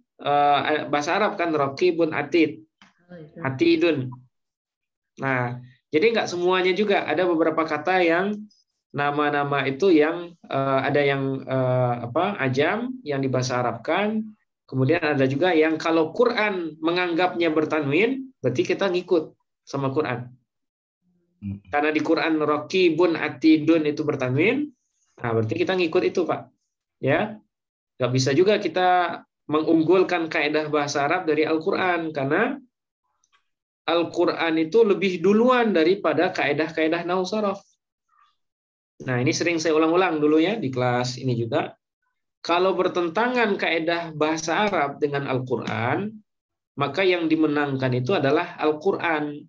bahasa Arab kan rokibun atid. Atidun. Nah, jadi nggak semuanya juga. Ada beberapa kata yang nama-nama itu yang ada yang ajam yang dibahasa Arabkan. Kemudian ada juga yang kalau Quran menganggapnya bertanwin, berarti kita ngikut sama Quran. Karena di Quran raqibun atidun itu bertanwin, nah berarti kita ngikut itu, Pak. Ya, nggak bisa juga kita mengunggulkan kaidah bahasa Arab dari Al-Quran karena Al-Quran itu lebih duluan daripada kaidah-kaidah nahwu saraf. Nah, ini sering saya ulang-ulang dulu ya di kelas ini juga. Kalau bertentangan kaidah bahasa Arab dengan Al-Quran, maka yang dimenangkan itu adalah Al-Quran.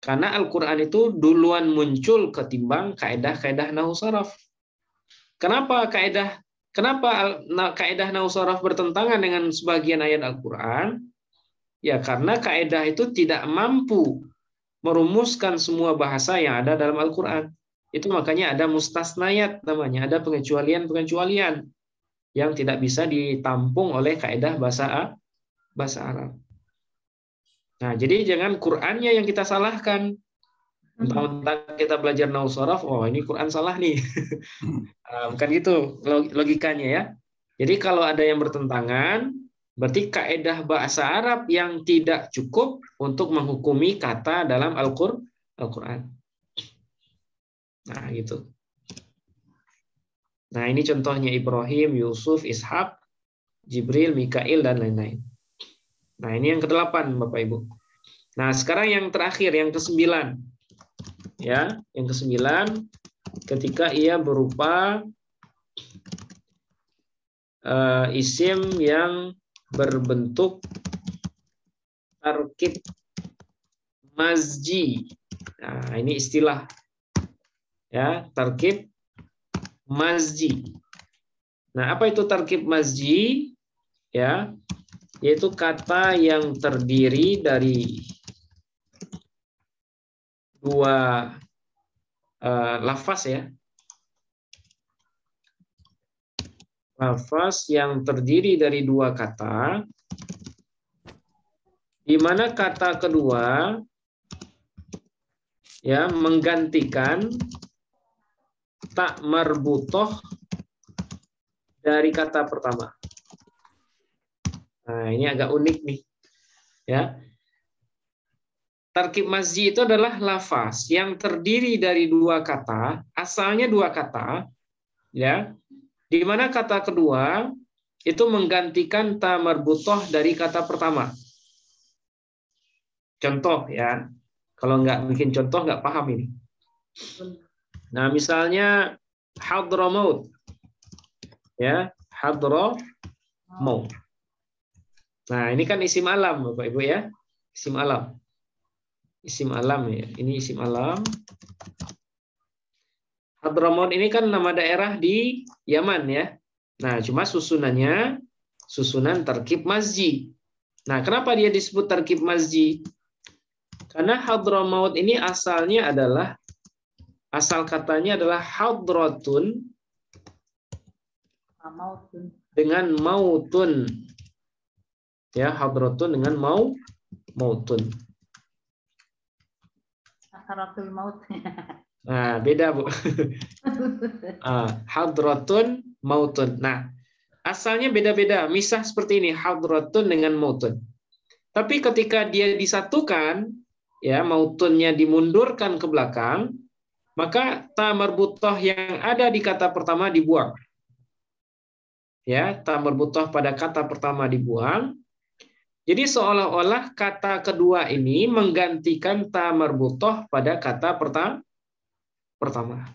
Karena Al-Quran itu duluan muncul ketimbang kaedah-kaedah nahwu saraf. Kenapa kaedah nahwu saraf bertentangan dengan sebagian ayat Al-Quran? Ya karena kaedah itu tidak mampu merumuskan semua bahasa yang ada dalam Al-Quran. Itu makanya ada mustasnayat namanya, ada pengecualian-pengecualian yang tidak bisa ditampung oleh kaedah bahasa Arab. Nah, jadi jangan Qur'annya yang kita salahkan. Mentang-mentang kita belajar nahwu saraf, oh ini Quran salah nih. Bukan gitu logikanya ya. Jadi kalau ada yang bertentangan, berarti kaedah bahasa Arab yang tidak cukup untuk menghukumi kata dalam Al-Quran. Nah, gitu. Nah, ini contohnya Ibrahim, Yusuf, Ishak, Jibril, Mikail, dan lain-lain. Nah, ini yang ke-8, Bapak Ibu. Nah, sekarang yang terakhir, yang ke-9. Ya, yang ke-9 ketika ia berupa isim yang berbentuk tarkib mazji. Nah, ini istilah ya, tarkib mazji. Nah, apa itu tarkib mazji? Ya, yaitu kata yang terdiri dari dua lafaz ya. Lafaz yang terdiri dari dua kata, di mana kata kedua ya menggantikan tak marbutoh dari kata pertama. Nah, ini agak unik nih. Ya. Tarkib mazji itu adalah lafaz yang terdiri dari dua kata, asalnya dua kata, ya, di mana kata kedua itu menggantikan ta marbutoh dari kata pertama. Contoh ya, kalau nggak bikin contoh nggak paham ini. Nah, misalnya hadramaut, ya, hadramaut. Nah, ini kan isim alam, Bapak Ibu ya, isim alam. Isim alam ya, ini isim alam. Hadramaut ini kan nama daerah di Yaman ya. Nah, cuma susunannya susunan tarkib mazji. Nah, kenapa dia disebut tarkib mazji? Karena Hadramaut ini asalnya adalah, asal katanya adalah hadratun dengan mautun. Ya, hadratun dengan mautun. Sakaratul maut. Nah, beda, Bu. Hadratun, mautun. Nah, asalnya beda-beda. Misah seperti ini, hadratun dengan mautun. Tapi ketika dia disatukan, ya, mautunnya dimundurkan ke belakang, maka ta marbutoh yang ada di kata pertama dibuang. Ya, ta marbutoh pada kata pertama dibuang. Jadi seolah-olah kata kedua ini menggantikan ta marbutoh pada kata pertama.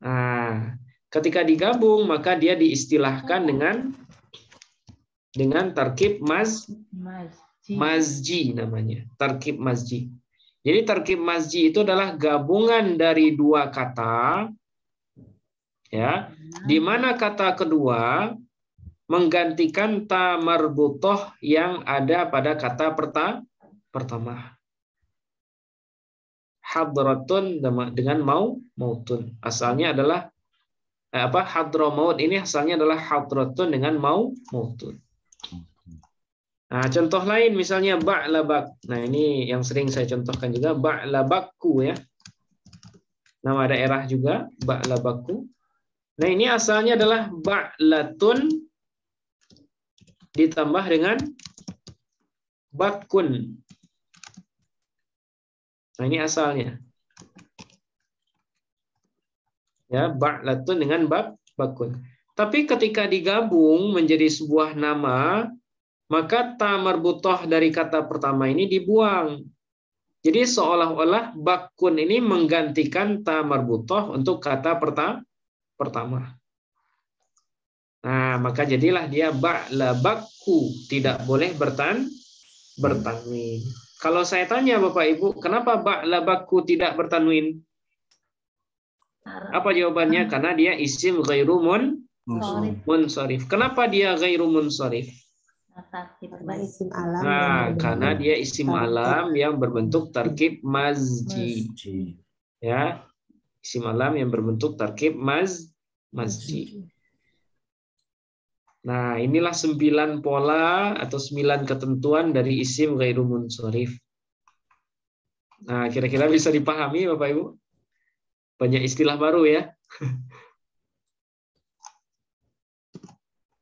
Nah, ketika digabung maka dia diistilahkan dengan tarkib mazji namanya, tarkib mazji. Jadi tarkib mazji itu adalah gabungan dari dua kata, ya, di mana kata kedua menggantikan ta marbutoh yang ada pada kata pertama. Hadratun dengan mautun. Asalnya adalah hadramaut ini asalnya adalah hadratun dengan mautun. Nah, contoh lain misalnya ba'labak. Nah, ini yang sering saya contohkan juga, ba'labakku ya. Nama daerah juga ba'labakku. Nah, ini asalnya adalah ba'latun ditambah dengan bakun. Nah, ini asalnya. Ya, ba'latun dengan bakun. Tapi ketika digabung menjadi sebuah nama, maka ta marbutoh dari kata pertama ini dibuang. Jadi seolah-olah bakun ini menggantikan ta marbutoh untuk kata pertama. Nah, maka jadilah dia ba'labaku, tidak boleh bertanwin. Kalau saya tanya Bapak Ibu, kenapa ba'labaku tidak bertanwin? Apa jawabannya? Karena dia isim ghairu munsharif. Kenapa dia ghairu munsharif? Karena isim alam karena dia isim alam yang berbentuk tarkib mazji. Ya, isim alam yang berbentuk tarkib mazji. Nah, inilah 9 pola atau 9 ketentuan dari isim ghairu munsharif. Nah, kira-kira bisa dipahami Bapak Ibu? Banyak istilah baru ya.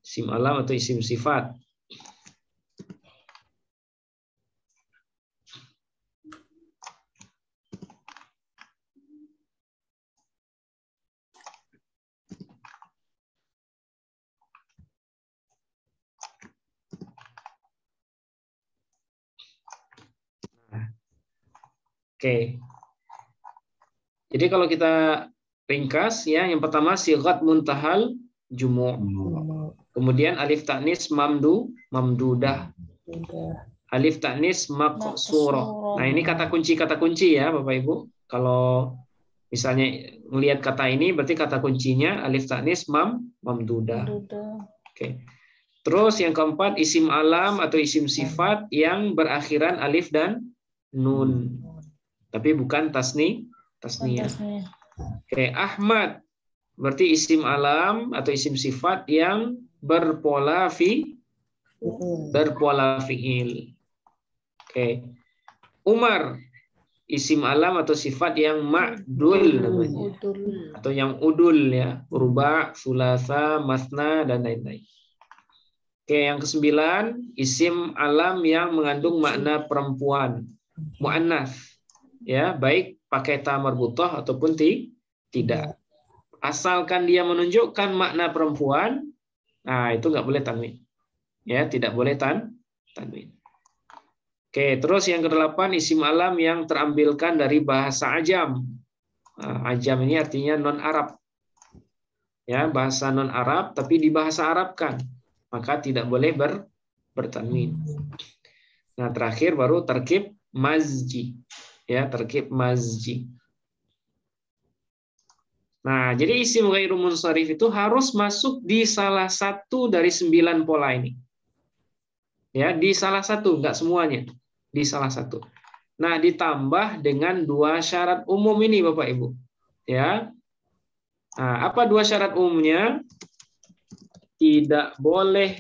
Isim alam atau isim sifat. Oke. Jadi kalau kita ringkas ya, yang pertama sighat muntahal jumu'. Kemudian alif ta'nis mamdudah. Alif ta'nis maqsurah. Nah, ini kata kunci ya, Bapak Ibu. Kalau misalnya melihat kata ini berarti kata kuncinya alif ta'nis mamdudah. Oke. Terus yang keempat isim alam atau isim sifat yang berakhiran alif dan nun. Tapi bukan tasniyah. Oke, Ahmad berarti isim alam atau isim sifat yang berpola fi'il. Oke. Umar isim alam atau sifat yang ma'dul namanya. Atau yang udul ya, ruba', sulasa, masna dan lain-lain. Oke, yang ke-9 isim alam yang mengandung makna perempuan, muannats. Ya, baik pakai ta marbutah ataupun tidak. Asalkan dia menunjukkan makna perempuan, nah itu nggak boleh tanwin. Ya, tidak boleh tanwin. Oke, terus yang ke-8 isim alam yang terambilkan dari bahasa ajam. Nah, ajam ini artinya non Arab. Ya, bahasa non Arab tapi dibahasa Arabkan, maka tidak boleh bertanwin. Nah, terakhir baru terkib mazji. Ya, terkib mazji. Nah, jadi isim ghairu munsharif itu harus masuk di salah satu dari 9 pola ini. Ya, di salah satu, enggak semuanya. Di salah satu. Nah, ditambah dengan 2 syarat umum ini Bapak Ibu. Ya. Nah, apa 2 syarat umumnya? Tidak boleh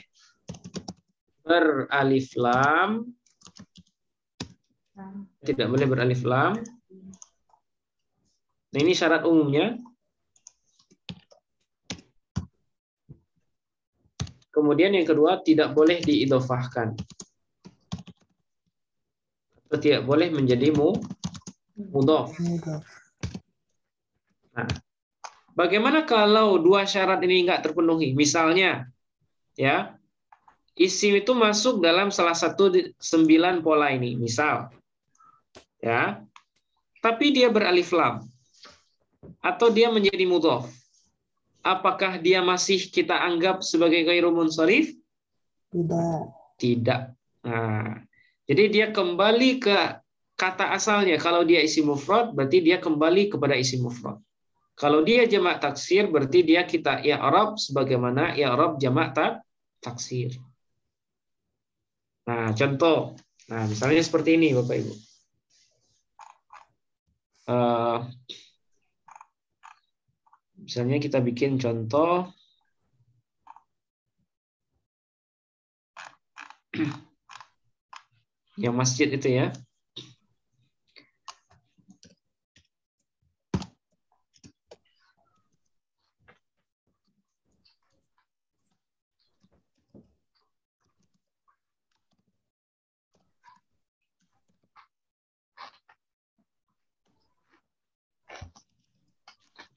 beralif lam. Tidak boleh beralif lam. Nah, ini syarat umumnya. Kemudian yang kedua, tidak boleh diidhofahkan. Atau tidak boleh menjadi mudhof. Nah, bagaimana kalau 2 syarat ini enggak terpenuhi? Misalnya, ya, isim itu masuk dalam salah satu 9 pola ini. Misal, ya, tapi dia beralif lam. Atau dia menjadi mudhof. Apakah dia masih kita anggap sebagai ghairu munsharif? Tidak. Nah, jadi dia kembali ke kata asalnya. Kalau dia isim mufrad, berarti dia kembali kepada isim mufrad. Kalau dia jamak taksir, berarti dia kita i'rab sebagaimana i'rab jamak taksir. Nah, contoh. Nah, misalnya seperti ini, Bapak Ibu. Misalnya kita bikin contoh yang masjid itu ya.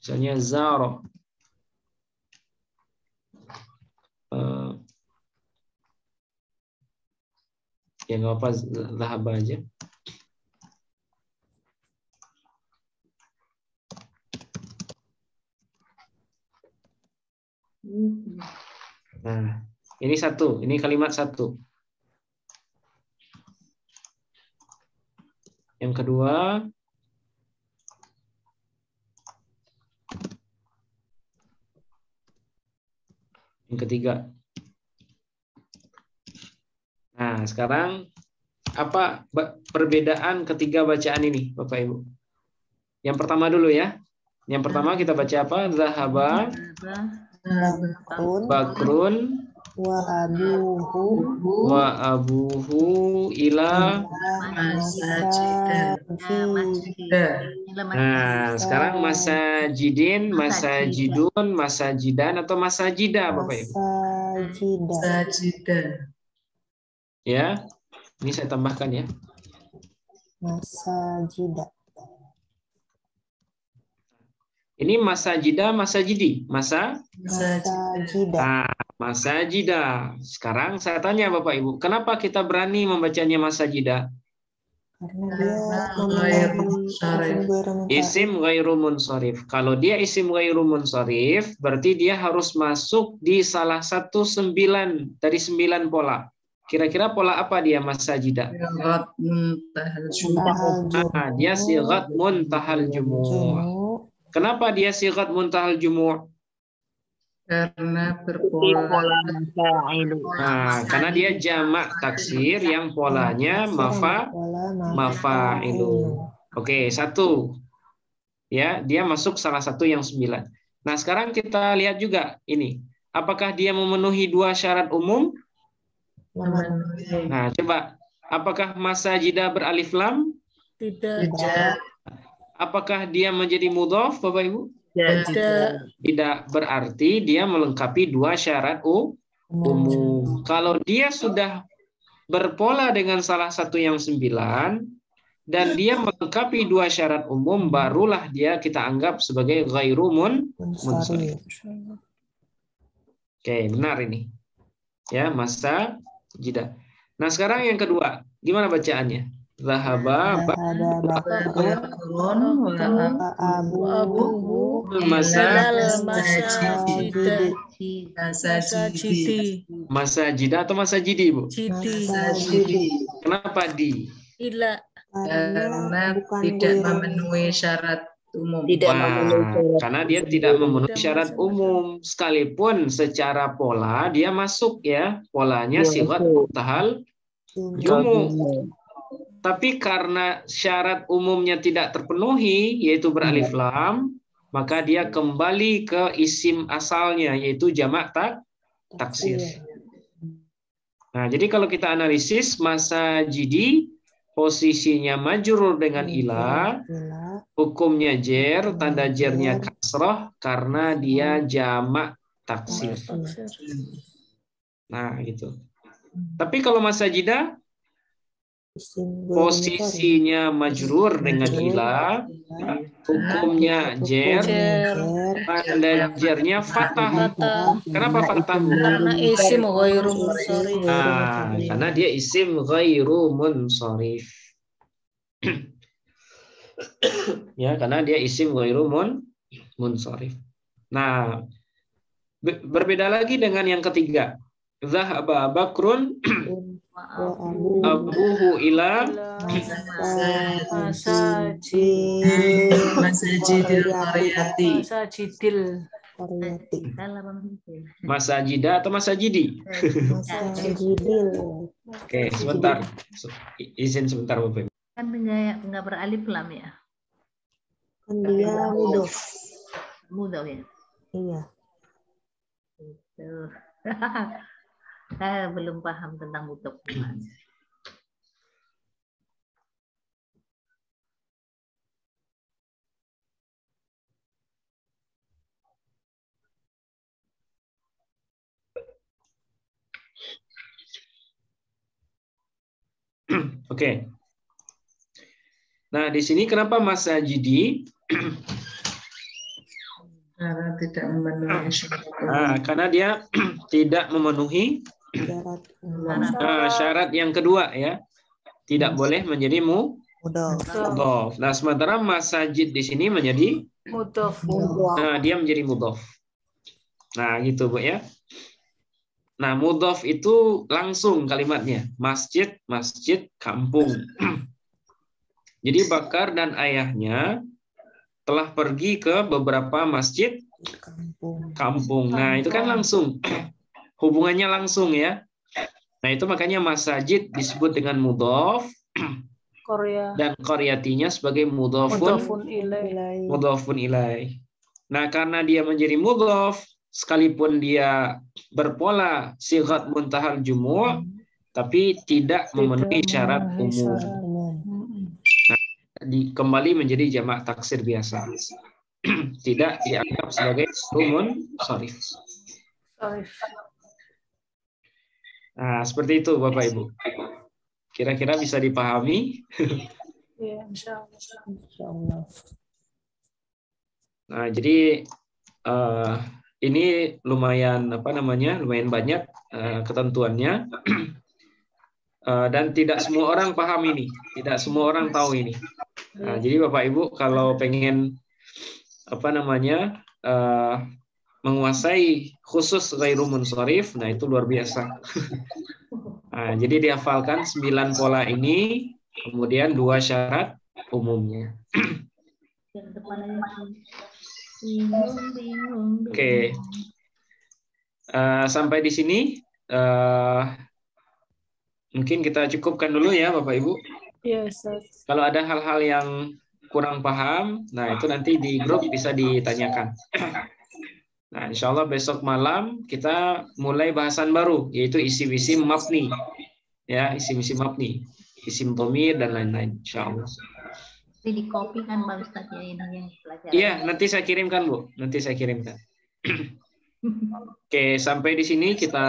Misalnya zaro. Ya nggak apa, zahab aja. Nah, ini satu, ini kalimat satu. Yang kedua, yang ketiga. Nah, sekarang apa perbedaan ketiga bacaan ini, Bapak Ibu? Yang pertama dulu ya. Yang pertama kita baca apa? Zahaba Bakrun wa abuhu ila. Nah, sekarang masajidin, masajidun, masajidan atau masajida, Bapak Ibu? Masajidah. Ya, ini saya tambahkan ya. Masajidah. Ini masajida, masajidi, Masajidah. Nah, masajida. Sekarang saya tanya Bapak Ibu, kenapa kita berani membacanya masajida? Karena dia Isim ghairu munsharif. Kalau dia isim ghairu munsharif, berarti dia harus masuk di salah satu 9 dari 9 pola. Kira-kira pola apa dia masajida? Dia sighat muntahal jumu'. Kenapa dia sighat muntahal jumu'? karena berpola karena dia jamak taksir yang polanya mafa'ilu. Oke, satu. Ya, dia masuk salah satu yang 9. Nah, sekarang kita lihat juga ini. Apakah dia memenuhi 2 syarat umum? Nah, coba. Apakah masajida beralif lam? Tidak. Apakah dia menjadi mudhaf, Bapak Ibu? Tidak, berarti dia melengkapi 2 syarat umum. Kalau dia sudah berpola dengan salah satu yang 9 dan dia melengkapi 2 syarat umum, barulah dia kita anggap sebagai ghairu munsharif. Oke, benar ini. Ya, masajida. Nah, sekarang yang kedua, gimana bacaannya? Zahaba masajida atau masajidi, Bu? Kenapa di? Karena tidak memenuhi syarat umum. Karena dia tidak memenuhi syarat umum, sekalipun secara pola dia masuk ya, polanya sighat muntahal jumu'. Tapi karena syarat umumnya tidak terpenuhi, yaitu beralif lam, maka dia kembali ke isim asalnya, yaitu jamak taksir. Nah, jadi kalau kita analisis masajidi, posisinya majrur dengan ila, hukumnya jer, tanda jernya kasroh karena dia jamak taksir. Nah, gitu. Tapi kalau masajida, posisinya majrur dengan ila, hukumnya jer, tanda jernya fathah. Kenapa fathah? Karena isim ghairu munsharif. Karena dia isim ghairu munsharif. Ya, karena dia isim ghairu munsharif. Nah, berbeda lagi dengan yang ketiga. Zahaba Bakrun abuhu ila masajida atau masajidi. Oke, sebentar. Izin sebentar, Bapak. Kan enggak beralif lam ya? Kan dia mudhof. Mudhof ya? Iya. Itu. Saya belum paham tentang mudhof. Oke. Nah, di sini kenapa masajidi? Karena tidak memenuhi syarat. Karena dia tidak memenuhi syarat yang kedua ya. Tidak boleh menjadi mudhof. Nah, sementara masajid di sini menjadi mudhof. Nah, dia menjadi mudhof. Nah, gitu, Bu ya. Nah, mudhof itu langsung kalimatnya. Masjid, masjid, kampung. Jadi Bakar dan ayahnya telah pergi ke beberapa masjid kampung. Nah, itu kan langsung. Hubungannya langsung ya. Nah, itu makanya masajid disebut dengan mudhof. Dan qaryatinya sebagai mudhofun ilaih. Nah, karena dia menjadi mudhof, sekalipun dia berpola sighat muntahal jumu', tapi tidak memenuhi syarat umum. Nah, kembali menjadi jamak taksir biasa. Tidak dianggap sebagai rumun sharif. Nah, seperti itu Bapak Ibu. Kira-kira bisa dipahami? Ya, insyaallah. Nah, jadi ini lumayan lumayan banyak ketentuannya dan tidak semua orang paham ini, tidak semua orang tahu ini. Nah, jadi Bapak Ibu kalau pengen menguasai khusus ghairu munsharif, nah itu luar biasa. Nah, jadi dihafalkan 9 pola ini, kemudian 2 syarat umumnya. Oke. Sampai di sini mungkin kita cukupkan dulu ya Bapak Ibu. Yes. Kalau ada hal-hal yang kurang paham, nah itu nanti di grup bisa ditanyakan. Nah, insya Allah besok malam kita mulai bahasan baru, yaitu isim-isim mabni. Ya, isim-isim mabni, isim dhamir dan lain-lain, insya Allah. Jadi di copy kan Pak Ustadz ya ini yang pelajaran. Iya, nanti saya kirimkan Bu, nanti saya kirimkan. Oke, sampai di sini kita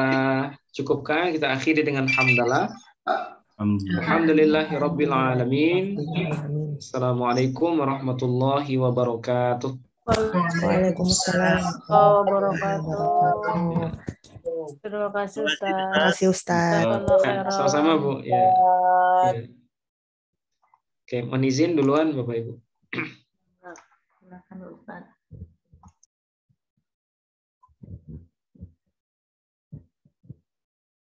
cukupkan, kita akhiri dengan hamdalah. Alhamdulillahirabbil alamin. Assalamualaikum warahmatullahi wabarakatuh. Waalaikumsalam wabarakatuh. Terima kasih Ustaz. Terima kasih Ustaz. Sama-sama Bu. Ya. Oke, mohon izin duluan Bapak Ibu. Silakan Ustaz.